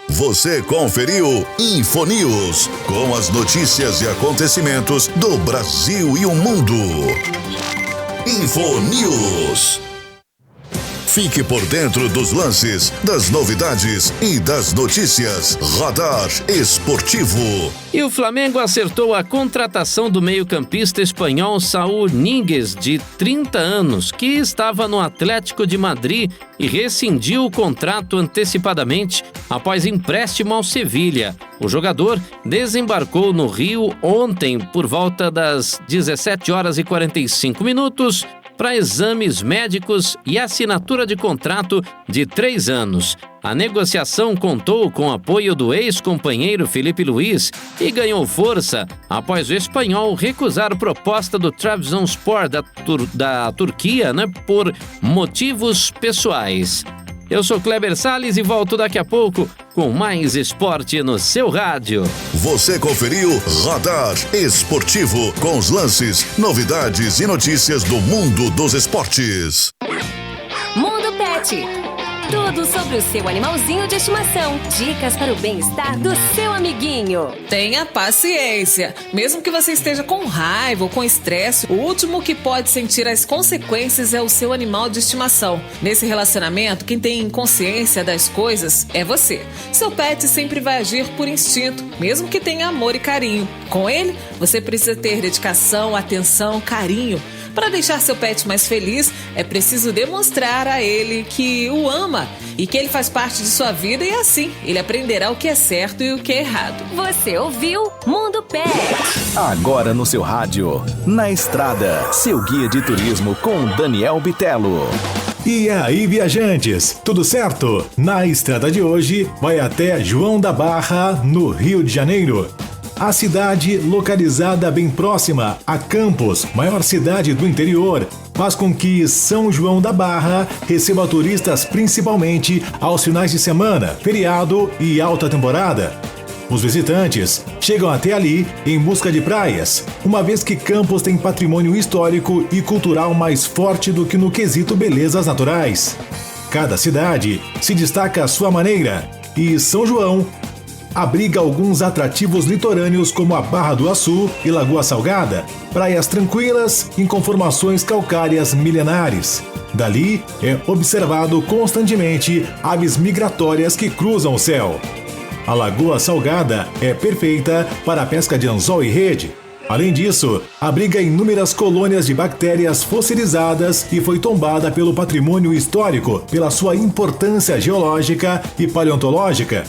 Você conferiu Infonews, com as notícias e acontecimentos do Brasil e o mundo. Infonews. Fique por dentro dos lances, das novidades e das notícias. Radar Esportivo. E o Flamengo acertou a contratação do meio-campista espanhol Saúl Ñíguez, de 30 anos, que estava no Atlético de Madrid e rescindiu o contrato antecipadamente após empréstimo ao Sevilha. O jogador desembarcou no Rio ontem por volta das 17h45 para exames médicos e assinatura de contrato de 3 anos. A negociação contou com o apoio do ex-companheiro Filipe Luís e ganhou força após o espanhol recusar proposta do Trabzonspor da Turquia, por motivos pessoais. Eu sou Kleber Salles e volto daqui a pouco com mais esporte no seu rádio. Você conferiu Radar Esportivo, com os lances, novidades e notícias do mundo dos esportes. Mundo Pet. Tudo sobre o seu animalzinho de estimação. Dicas para o bem-estar do seu amiguinho. Tenha paciência. Mesmo que você esteja com raiva ou com estresse, o último que pode sentir as consequências é o seu animal de estimação. Nesse relacionamento, quem tem consciência das coisas é você. Seu pet sempre vai agir por instinto, mesmo que tenha amor e carinho. Com ele, você precisa ter dedicação, atenção, carinho. Para deixar seu pet mais feliz, é preciso demonstrar a ele que o ama e que ele faz parte de sua vida, e assim ele aprenderá o que é certo e o que é errado. Você ouviu Mundo Pet. Agora no seu rádio, Na Estrada, seu guia de turismo com Daniel Bitelo. E aí, viajantes, tudo certo? Na estrada de hoje, vai até João da Barra, no Rio de Janeiro. A cidade, localizada bem próxima a Campos, maior cidade do interior, faz com que São João da Barra receba turistas principalmente aos finais de semana, feriado e alta temporada. Os visitantes chegam até ali em busca de praias, uma vez que Campos tem patrimônio histórico e cultural mais forte do que no quesito belezas naturais. Cada cidade se destaca à sua maneira, e São João abriga alguns atrativos litorâneos como a Barra do Açu e Lagoa Salgada, praias tranquilas em conformações calcárias milenares. Dali é observado constantemente aves migratórias que cruzam o céu. A Lagoa Salgada é perfeita para a pesca de anzol e rede. Além disso, abriga inúmeras colônias de bactérias fossilizadas e foi tombada pelo patrimônio histórico pela sua importância geológica e paleontológica.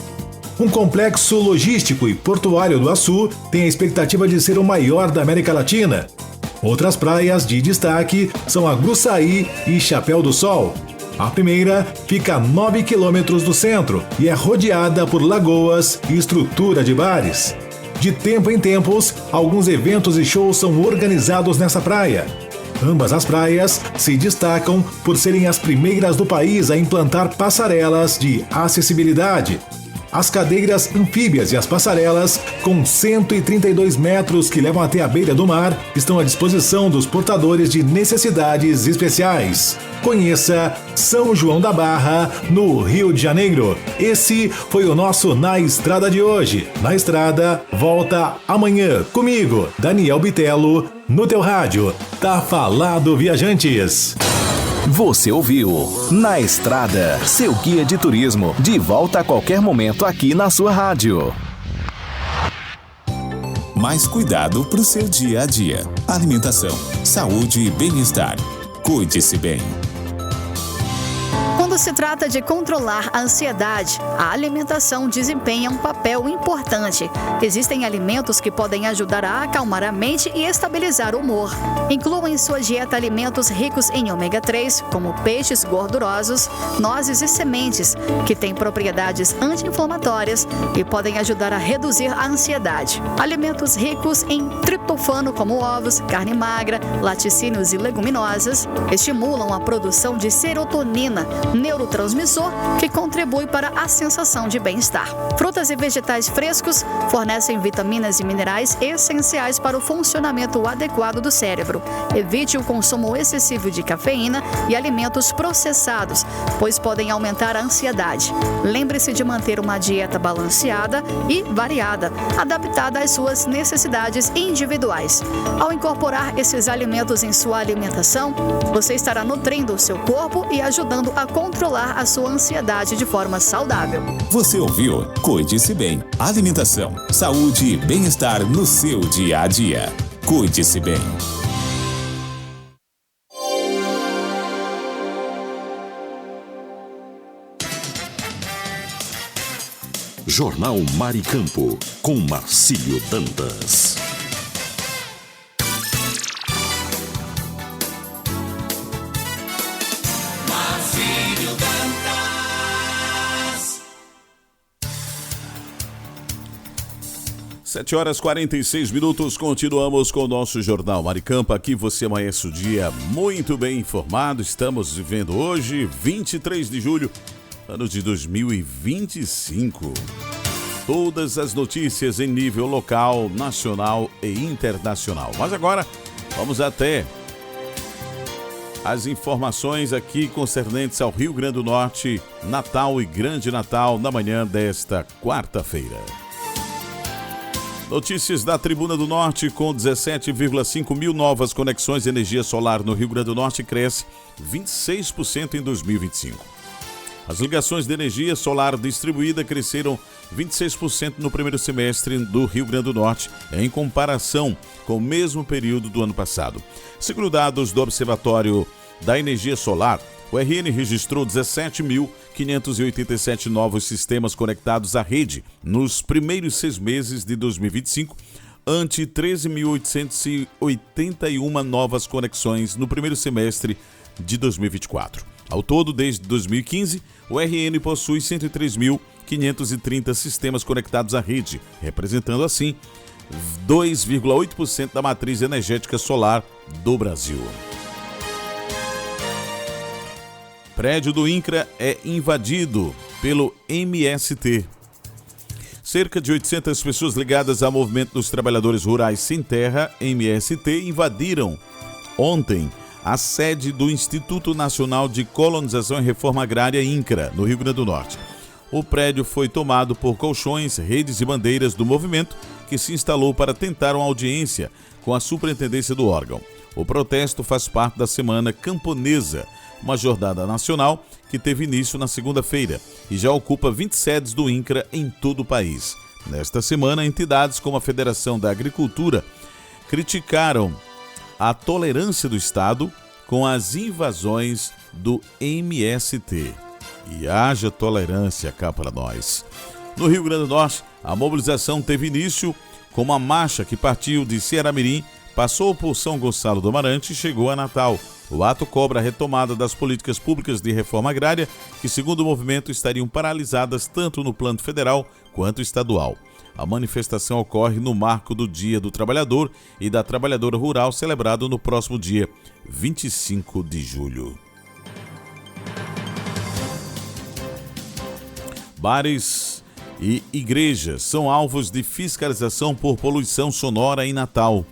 Um complexo logístico e portuário do Açu tem a expectativa de ser o maior da América Latina. Outras praias de destaque são a Gruçaí e Chapéu do Sol. A primeira fica a 9 quilômetros do centro e é rodeada por lagoas e estrutura de bares. De tempo em tempos, alguns eventos e shows são organizados nessa praia. Ambas as praias se destacam por serem as primeiras do país a implantar passarelas de acessibilidade. As cadeiras anfíbias e as passarelas, com 132 metros que levam até a beira do mar, estão à disposição dos portadores de necessidades especiais. Conheça São João da Barra, no Rio de Janeiro. Esse foi o nosso Na Estrada de hoje. Na Estrada, volta amanhã comigo, Daniel Bitelo, no teu rádio. Tá falado, viajantes! Você ouviu Na Estrada, seu guia de turismo, de volta a qualquer momento aqui na sua rádio. Mais cuidado para o seu dia a dia. Alimentação, saúde e bem-estar. Cuide-se bem. Quando se trata de controlar a ansiedade, a alimentação desempenha um papel importante. Existem alimentos que podem ajudar a acalmar a mente e estabilizar o humor. Inclua em sua dieta alimentos ricos em ômega 3, como peixes gordurosos, nozes e sementes, que têm propriedades anti-inflamatórias e podem ajudar a reduzir a ansiedade. Alimentos ricos em triptofano, como ovos, carne magra, laticínios e leguminosas, estimulam a produção de serotonina, neurotransmissor que contribui para a sensação de bem-estar. Frutas e vegetais frescos fornecem vitaminas e minerais essenciais para o funcionamento adequado do cérebro. Evite o consumo excessivo de cafeína e alimentos processados, pois podem aumentar a ansiedade. Lembre-se de manter uma dieta balanceada e variada, adaptada às suas necessidades individuais. Ao incorporar esses alimentos em sua alimentação, você estará nutrindo o seu corpo e ajudando a controlar a sua ansiedade de forma saudável. Você ouviu? Cuide-se bem. Alimentação, saúde e bem-estar no seu dia a dia. Cuide-se bem. Jornal Maricampo, com Marcílio Dantas. Marcílio Dantas. 7h46, continuamos com o nosso Jornal Maricampo. Aqui você amanhece o dia muito bem informado. Estamos vivendo hoje, 23 de julho, ano de 2025. Todas as notícias em nível local, nacional e internacional. Mas agora, vamos até as informações aqui concernentes ao Rio Grande do Norte, Natal e Grande Natal, na manhã desta quarta-feira. Notícias da Tribuna do Norte, com 17,5 mil novas conexões de energia solar no Rio Grande do Norte, cresce 26% em 2025. As ligações de energia solar distribuída cresceram 26% no primeiro semestre do Rio Grande do Norte, em comparação com o mesmo período do ano passado. Segundo dados do Observatório da Energia Solar, o RN registrou 17.587 novos sistemas conectados à rede nos primeiros 6 meses de 2025, ante 13.881 novas conexões no primeiro semestre de 2024. Ao todo, desde 2015, o RN possui 103.530 sistemas conectados à rede, representando assim 2,8% da matriz energética solar do Brasil. Prédio do INCRA é invadido pelo MST. Cerca de 800 pessoas ligadas ao Movimento dos Trabalhadores Rurais Sem Terra, MST, invadiram ontem a sede do Instituto Nacional de Colonização e Reforma Agrária, INCRA, no Rio Grande do Norte. O prédio foi tomado por colchões, redes e bandeiras do movimento, que se instalou para tentar uma audiência com a superintendência do órgão. O protesto faz parte da Semana Camponesa, uma jornada nacional que teve início na segunda-feira e já ocupa 20 sedes do INCRA em todo o país. Nesta semana, entidades como a Federação da Agricultura criticaram a tolerância do Estado com as invasões do MST. E haja tolerância cá para nós. No Rio Grande do Norte, a mobilização teve início com uma marcha que partiu de Ceará-Mirim, passou por São Gonçalo do Amarante e chegou a Natal. O ato cobra a retomada das políticas públicas de reforma agrária, que, segundo o movimento, estariam paralisadas tanto no plano federal quanto estadual. A manifestação ocorre no marco do Dia do Trabalhador e da Trabalhadora Rural, celebrado no próximo dia 25 de julho. Bares e igrejas são alvos de fiscalização por poluição sonora em Natal.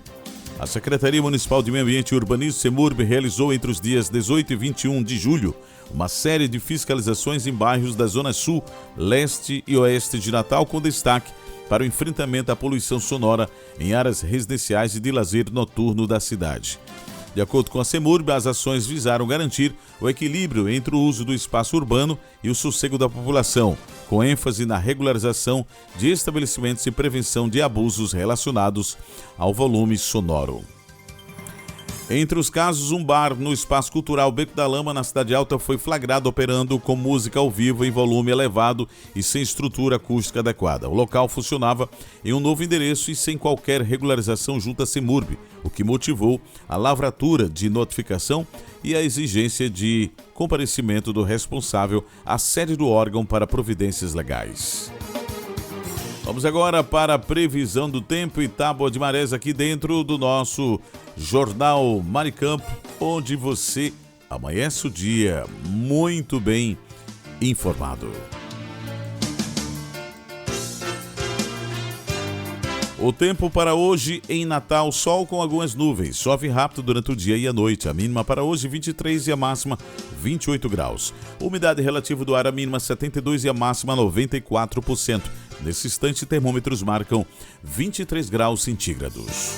A Secretaria Municipal de Meio Ambiente e Urbanismo, Semurb, realizou entre os dias 18 e 21 de julho uma série de fiscalizações em bairros da Zona Sul, Leste e Oeste de Natal, com destaque para o enfrentamento à poluição sonora em áreas residenciais e de lazer noturno da cidade. De acordo com a Semurb, as ações visaram garantir o equilíbrio entre o uso do espaço urbano e o sossego da população, com ênfase na regularização de estabelecimentos e prevenção de abusos relacionados ao volume sonoro. Entre os casos, um bar no Espaço Cultural Beco da Lama, na Cidade Alta, foi flagrado operando com música ao vivo em volume elevado e sem estrutura acústica adequada. O local funcionava em um novo endereço e sem qualquer regularização junto à Semurb, o que motivou a lavratura de notificação e a exigência de comparecimento do responsável à sede do órgão para providências legais. Vamos agora para a previsão do tempo e tábua de marés aqui dentro do nosso Jornal Maricampo, onde você amanhece o dia muito bem informado. O tempo para hoje em Natal, sol com algumas nuvens, chove rápido durante o dia e a noite. A mínima para hoje 23 e a máxima 28 graus. Umidade relativa do ar, a mínima 72 e a máxima 94%. Nesse instante, termômetros marcam 23 graus centígrados.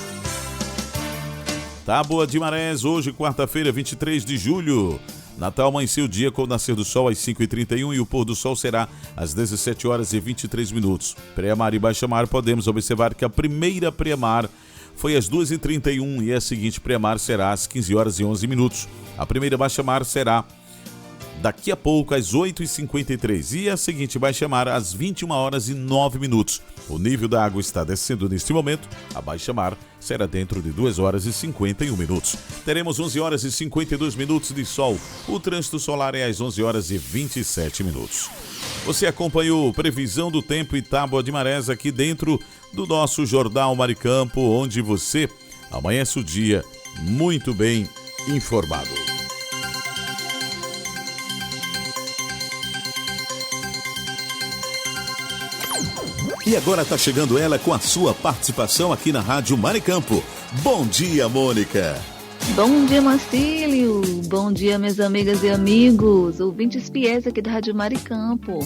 Tábua de marés, hoje quarta-feira, 23 de julho. Natal amanheceu o dia com o nascer do sol às 5h31 e o pôr do sol será às 17 horas e 23 minutos. Pré-mar e baixa-mar, podemos observar que a primeira pré-mar foi às 2h31 e a seguinte pré-mar será às 15 horas e 11 minutos. A primeira baixa-mar será daqui a pouco às 8h53 e a seguinte baixa-mar às 21 horas e 9 minutos. O nível da água está descendo neste momento. A baixa-mar será dentro de 2 horas e 51 minutos. Teremos 11 horas e 52 minutos de sol. O trânsito solar é às 11 horas e 27 minutos. Você acompanhou previsão do tempo e tábua de marés aqui dentro do nosso Jornal Maricampo, onde você amanhece o dia muito bem informado. E agora está chegando ela com a sua participação aqui na Rádio Maricampo. Bom dia, Mônica. Bom dia, Marcílio. Bom dia, minhas amigas e amigos, ouvintes fiéis aqui da Rádio Maricampo.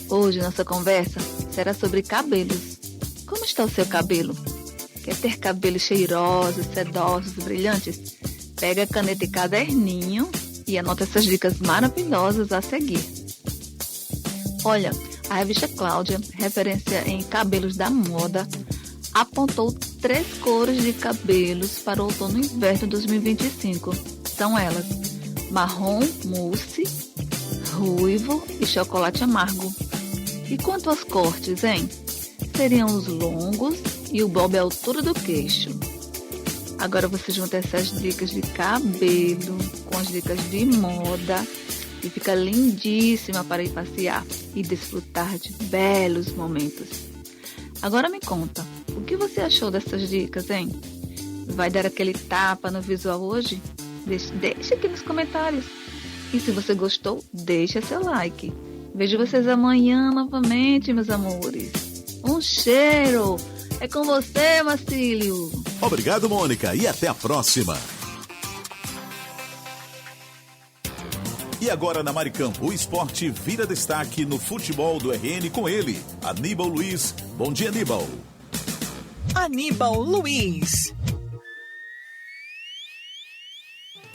Hoje nossa conversa será sobre cabelos. Como está o seu cabelo? Quer ter cabelos cheirosos, sedosos, brilhantes? Pega a caneta e caderninho e anota essas dicas maravilhosas a seguir. Olha, a revista Cláudia, referência em cabelos da moda, apontou 3 cores de cabelos para o outono e inverno 2025. São elas: marrom, mousse, ruivo e chocolate amargo. E quanto às cortes, hein? Seriam os longos e o bob à altura do queixo. Agora você junta essas dicas de cabelo com as dicas de moda e fica lindíssima para ir passear e desfrutar de belos momentos. Agora me conta, o que você achou dessas dicas, hein? Vai dar aquele tapa no visual hoje? Deixa aqui nos comentários. E se você gostou, deixa seu like. Vejo vocês amanhã novamente, meus amores. Um cheiro! É com você, Marcílio. Obrigado, Mônica, e até a próxima. E agora na Maricampo, o esporte vira destaque no futebol do RN com ele, Aníbal Luiz. Bom dia, Aníbal. Aníbal Luiz.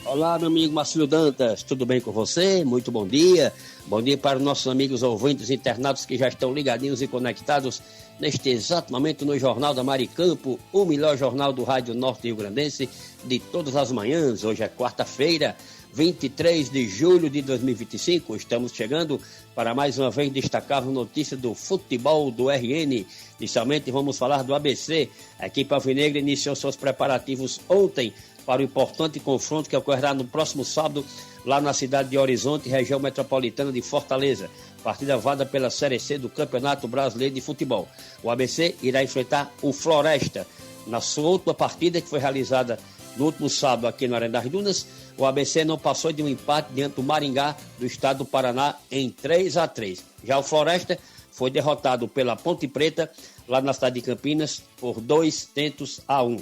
Olá, meu amigo Marcílio Dantas, tudo bem com você? Muito bom dia. Bom dia para os nossos amigos ouvintes internados que já estão ligadinhos e conectados neste exato momento no Jornal da Maricampo, o melhor jornal do Rádio Norte Rio Grandense de todas as manhãs. Hoje é quarta-feira, 23 de julho de 2025, estamos chegando para mais uma vez destacar a notícia do futebol do RN. Inicialmente vamos falar do ABC. A equipe alvinegra iniciou seus preparativos ontem para o importante confronto que ocorrerá no próximo sábado lá na cidade de Horizonte, região metropolitana de Fortaleza. Partida válida pela Série C do Campeonato Brasileiro de Futebol. O ABC irá enfrentar o Floresta. Na sua última partida, que foi realizada no último sábado aqui na Arena das Dunas, o ABC não passou de um empate diante do Maringá, do estado do Paraná, em 3-3. Já o Floresta foi derrotado pela Ponte Preta, lá na cidade de Campinas, por 2-1.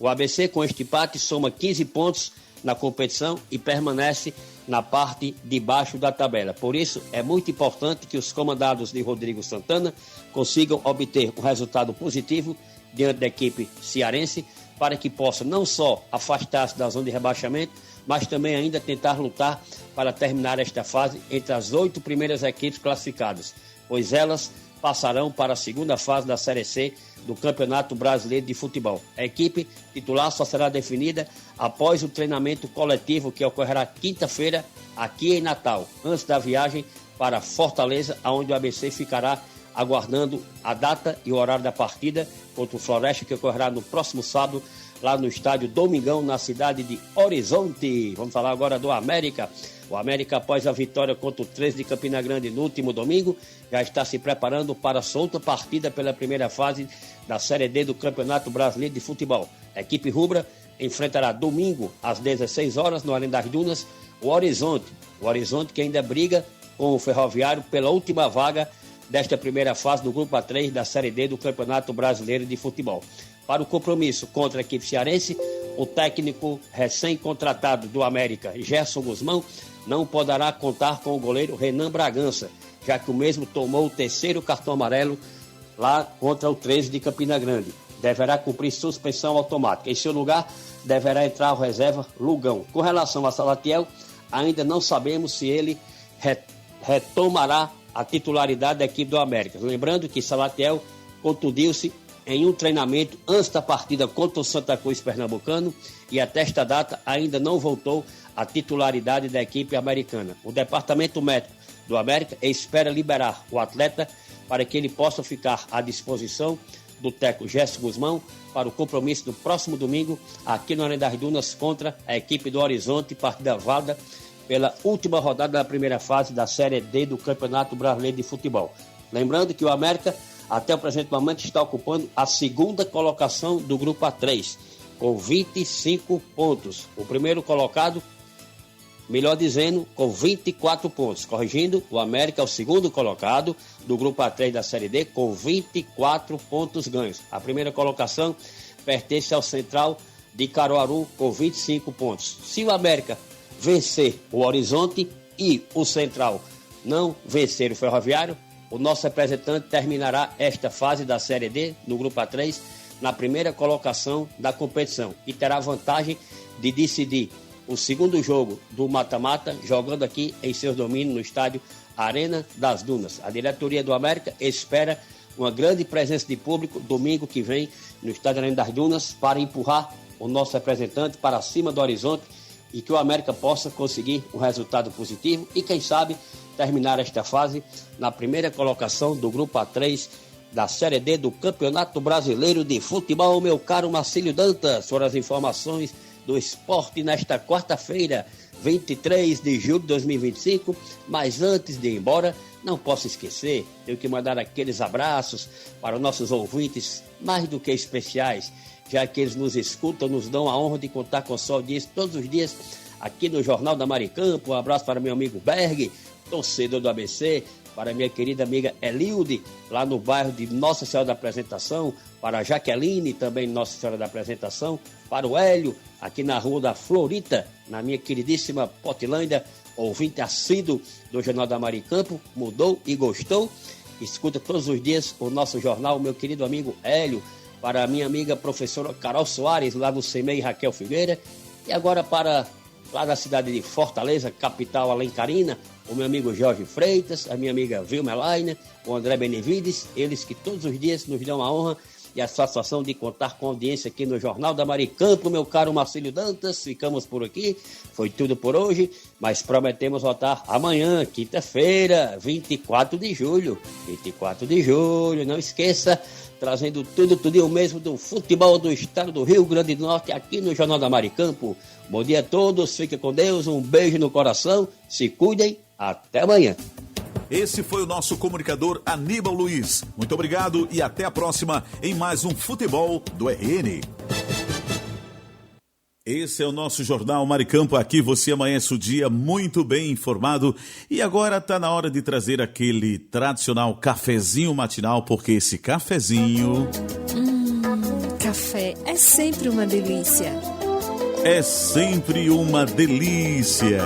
O ABC, com este empate, soma 15 pontos na competição e permanece na parte de baixo da tabela. Por isso, é muito importante que os comandados de Rodrigo Santana consigam obter um resultado positivo diante da equipe cearense, para que possa não só afastar-se da zona de rebaixamento, mas também ainda tentar lutar para terminar esta fase entre as 8 primeiras equipes classificadas, pois elas passarão para a segunda fase da Série C do Campeonato Brasileiro de Futebol. A equipe titular só será definida após o treinamento coletivo que ocorrerá quinta-feira aqui em Natal, antes da viagem para Fortaleza, onde o ABC ficará aguardando a data e o horário da partida contra o Floresta, que ocorrerá no próximo sábado, lá no estádio Domingão, na cidade de Horizonte. Vamos falar agora do América. O América, após a vitória contra o 13 de Campina Grande no último domingo, já está se preparando para a outra partida pela primeira fase da Série D do Campeonato Brasileiro de Futebol. A equipe rubra enfrentará domingo, às 16 horas, no Arena das Dunas, o Horizonte. O Horizonte que ainda briga com o Ferroviário pela última vaga desta primeira fase do Grupo A3 da Série D do Campeonato Brasileiro de Futebol. Para o compromisso contra a equipe cearense, o técnico recém-contratado do América, Gerson Guzmão, não poderá contar com o goleiro Renan Bragança, já que o mesmo tomou o terceiro cartão amarelo lá contra o 13 de Campina Grande. Deverá cumprir suspensão automática. Em seu lugar, deverá entrar o reserva Lugão. Com relação a Salatiel, ainda não sabemos se ele retomará a titularidade da equipe do América. Lembrando que Salatiel contundiu-se em um treinamento antes da partida contra o Santa Cruz Pernambucano e até esta data ainda não voltou à titularidade da equipe americana. O departamento médico do América espera liberar o atleta para que ele possa ficar à disposição do técnico Gerson Guzmão para o compromisso do próximo domingo aqui no Arena das Dunas contra a equipe do Horizonte, partida válida pela última rodada da primeira fase da Série D do Campeonato Brasileiro de Futebol. Lembrando que o América, até o presente momento, está ocupando a segunda colocação do Grupo A3, com 25 pontos. O primeiro colocado, melhor dizendo, com 24 pontos. Corrigindo, o América é o segundo colocado do Grupo A3 da Série D, com 24 pontos ganhos. A primeira colocação pertence ao Central de Caruaru, com 25 pontos. Se o América vencer o Horizonte e o Central não vencer o Ferroviário, o nosso representante terminará esta fase da Série D, no Grupo A3, na primeira colocação da competição e terá vantagem de decidir o segundo jogo do mata-mata, jogando aqui em seus domínios no estádio Arena das Dunas. A diretoria do América espera uma grande presença de público domingo que vem no estádio Arena das Dunas para empurrar o nosso representante para cima do Horizonte e que o América possa conseguir um resultado positivo e, quem sabe, terminar esta fase na primeira colocação do Grupo A3 da Série D do Campeonato Brasileiro de Futebol. Meu caro Marcílio Dantas, foram as informações do esporte nesta quarta-feira, 23 de julho de 2025. Mas antes de ir embora, não posso esquecer, tenho que mandar aqueles abraços para os nossos ouvintes mais do que especiais, já que eles nos escutam, nos dão a honra de contar com o sol disso todos os dias aqui no Jornal da Maricampo. Um abraço para meu amigo Berg, torcedor do ABC, para minha querida amiga Elilde, lá no bairro de Nossa Senhora da Apresentação, para a Jaqueline, também Nossa Senhora da Apresentação, para o Hélio, aqui na Rua da Florita, na minha queridíssima Potilândia, ouvinte assíduo do Jornal da Maricampo, mudou e gostou, escuta todos os dias o nosso jornal, meu querido amigo Hélio, para a minha amiga professora Carol Soares, lá no CEMEI Raquel Figueira, e agora para lá da cidade de Fortaleza, capital alencarina, o meu amigo Jorge Freitas, a minha amiga Vilma Elaine, o André Benevides, eles que todos os dias nos dão a honra e a satisfação de contar com a audiência aqui no Jornal da Maricampo. Meu caro Marcílio Dantas, ficamos por aqui, foi tudo por hoje, mas prometemos voltar amanhã, quinta-feira, 24 de julho, não esqueça, trazendo tudo mesmo do futebol do estado do Rio Grande do Norte, aqui no Jornal da Maricampo. Bom dia a todos, fiquem com Deus, um beijo no coração, se cuidem, até amanhã. Esse foi o nosso comunicador Aníbal Luiz. Muito obrigado e até a próxima em mais um Futebol do RN. Esse é o nosso Jornal Maricampo. Aqui você amanhece o dia muito bem informado. E agora está na hora de trazer aquele tradicional cafezinho matinal, porque esse cafezinho... Café é sempre uma delícia. É sempre uma delícia.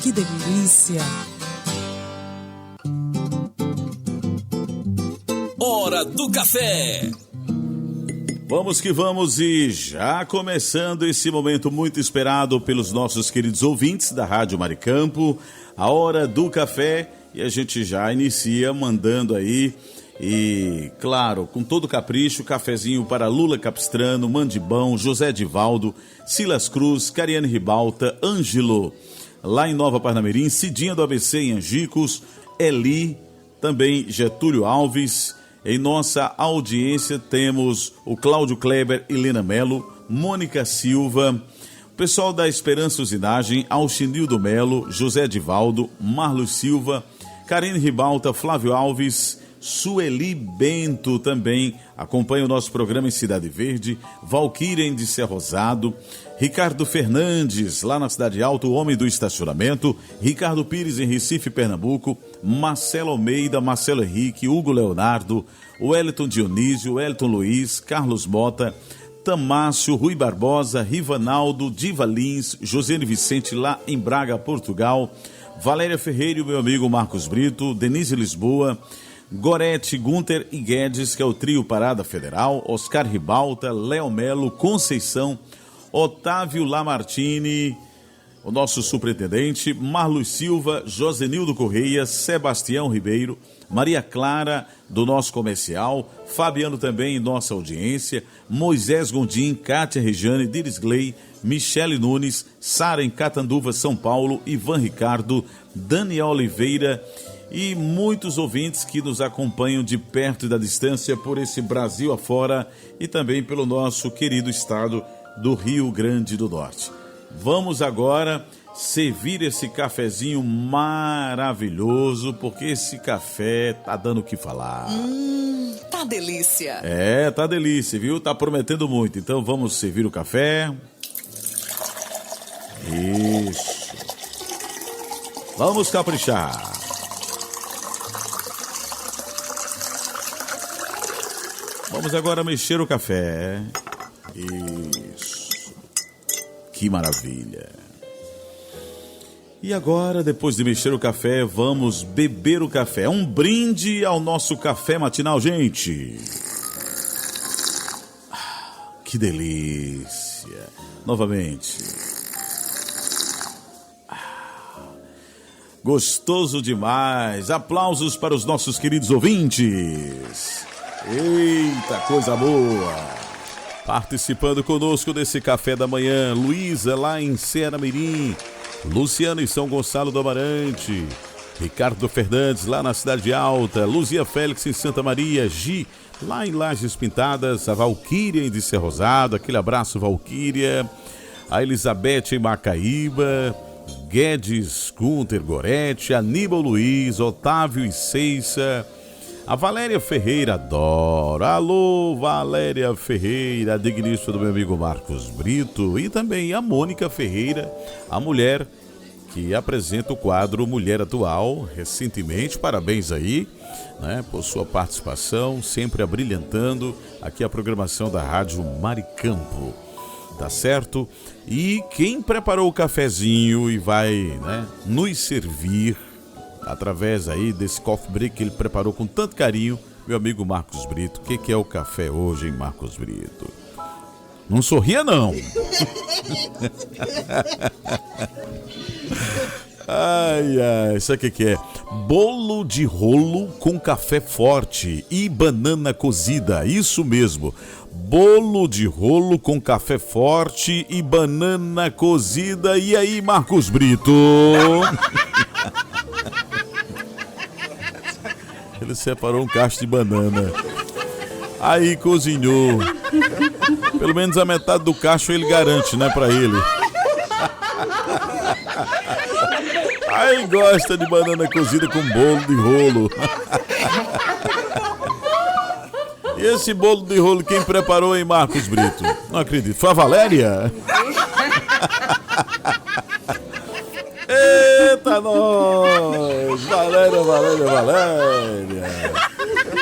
Que delícia. Hora do café. Vamos que vamos e já começando esse momento muito esperado pelos nossos queridos ouvintes da Rádio Maricampo, a hora do café, e a gente já inicia mandando aí, e claro, com todo capricho, cafezinho para Lula Capistrano, Mandibão, José Divaldo, Silas Cruz, Cariane Ribalta, Ângelo, lá em Nova Parnamirim, Cidinha do ABC em Angicos, Eli, também Getúlio Alves. Em nossa audiência temos o Cláudio Kleber, Helena Melo, Mônica Silva, o pessoal da Esperança Usinagem, Alchinildo Melo, José Divaldo, Marlos Silva, Karine Ribalta, Flávio Alves, Sueli Bento também acompanha o nosso programa em Cidade Verde, Valquíria em Disser Rosado, Ricardo Fernandes, lá na Cidade Alta, o homem do estacionamento, Ricardo Pires em Recife, Pernambuco, Marcelo Almeida, Marcelo Henrique, Hugo Leonardo, Wellington Dionísio, Wellington Luiz, Carlos Mota, Tamácio, Rui Barbosa, Rivanaldo, Diva Lins, Josiane Vicente lá em Braga, Portugal, Valéria Ferreira e o meu amigo Marcos Brito, Denise Lisboa, Gorete, Gunter e Guedes, que é o trio Parada Federal, Oscar Ribalta, Léo Melo, Conceição, Otávio Lamartine, o nosso superintendente, Marlos Silva, Josenildo Correia, Sebastião Ribeiro, Maria Clara, do nosso comercial, Fabiano também em nossa audiência, Moisés Gondim, Kátia Rejane, Diris Gley, Michele Nunes, Sara em Catanduva, São Paulo, Ivan Ricardo, Daniel Oliveira e muitos ouvintes que nos acompanham de perto e da distância por esse Brasil afora e também pelo nosso querido estado do Rio Grande do Norte. Vamos agora servir esse cafezinho maravilhoso, porque esse café tá dando o que falar. Tá delícia. É, tá delícia, viu? Tá prometendo muito. Então vamos servir o café. Isso. Vamos caprichar. Vamos agora mexer o café. Isso. Que maravilha. E agora, depois de mexer o café, vamos beber o café. Um brinde ao nosso café matinal, gente. Que delícia. Novamente. Gostoso demais. Aplausos para os nossos queridos ouvintes. Eita, coisa boa. Participando conosco desse café da manhã, Luísa lá em Ceará-Mirim, Luciano em São Gonçalo do Amarante, Ricardo Fernandes lá na Cidade Alta, Luzia Félix em Santa Maria, Gi lá em Lajes Pintadas, a Valquíria em Disser Rosado, aquele abraço Valquíria, a Elizabeth em Macaíba, Guedes, Gunter, Gorete, Aníbal Luiz, Otávio e Ceissa, a Valéria Ferreira, adoro. Alô, Valéria Ferreira, a digníssima do meu amigo Marcos Brito. E também a Mônica Ferreira, a mulher que apresenta o quadro Mulher Atual, recentemente. Parabéns aí, né, por sua participação, sempre abrilhantando aqui a programação da Rádio Maricampo. Tá certo? E quem preparou o cafezinho e vai, né, nos servir através aí desse coffee break que ele preparou com tanto carinho, meu amigo Marcos Brito. O que é o café hoje, hein, Marcos Brito? Não sorria, não. Ai, ai, sabe o que é? Bolo de rolo com café forte e banana cozida, isso mesmo. Bolo de rolo com café forte e banana cozida. E aí, Marcos Brito? Ele separou um cacho de banana. Aí cozinhou. Pelo menos a metade do cacho ele garante, né, pra ele. Aí gosta de banana cozida com bolo de rolo. E esse bolo de rolo quem preparou, hein, Marcos Brito? Não acredito. Foi a Valéria? Eita, nós! Valéria!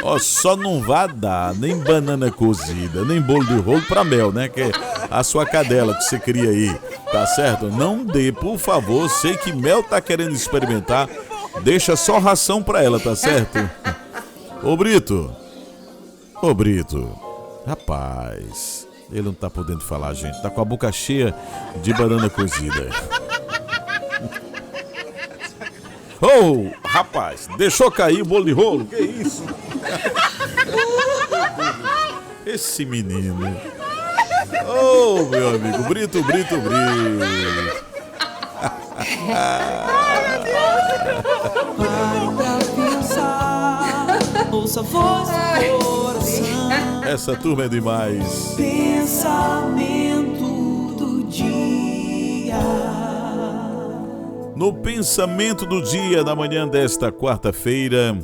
Ó, só não vai dar nem banana cozida, nem bolo de rolo pra Mel, né? Que é a sua cadela que você cria aí, tá certo? Não dê, por favor. Sei que Mel tá querendo experimentar. Deixa só ração pra ela, tá certo? Ô Brito, Rapaz, ele não tá podendo falar, gente. Tá com a boca cheia de banana cozida. Oh, rapaz, deixou cair o bolo de rolo? Que isso? Esse menino. Oh, meu amigo, Brito. Ouça a voz do coração. Essa turma é demais. Pensamento do dia. No pensamento do dia da manhã desta quarta-feira,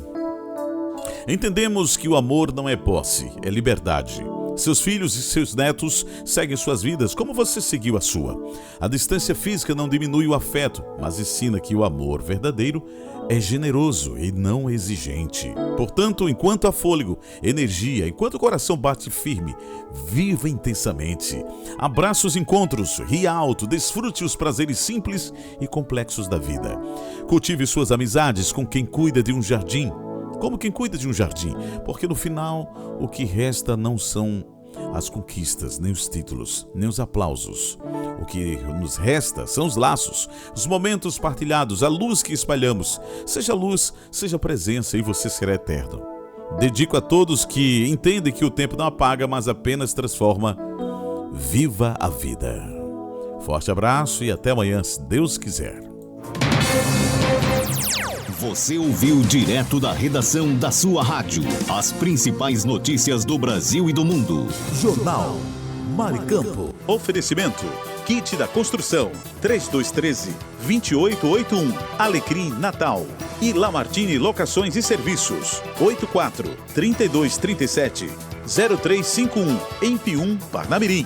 entendemos que o amor não é posse, é liberdade. Seus filhos e seus netos seguem suas vidas como você seguiu a sua. A distância física não diminui o afeto, mas ensina que o amor verdadeiro é generoso e não exigente. Portanto, enquanto há fôlego, energia, enquanto o coração bate firme, viva intensamente. Abrace os encontros, ri alto, desfrute os prazeres simples e complexos da vida. Cultive suas amizades com quem cuida de um jardim, como quem cuida de um jardim, porque no final o que resta não são as conquistas, nem os títulos, nem os aplausos. O que nos resta são os laços, os momentos partilhados, a luz que espalhamos. Seja luz, seja presença e você será eterno. Dedico a todos que entendem que o tempo não apaga, mas apenas transforma. Viva a vida. Forte abraço e até amanhã, se Deus quiser. Você ouviu direto da redação da sua rádio as principais notícias do Brasil e do mundo. Jornal Maricampo. Oferecimento. Kit da Construção. 3213-2881. Alecrim Natal. E Lamartine Locações e Serviços. 84-3237-0351. Em Pium, Parnamirim.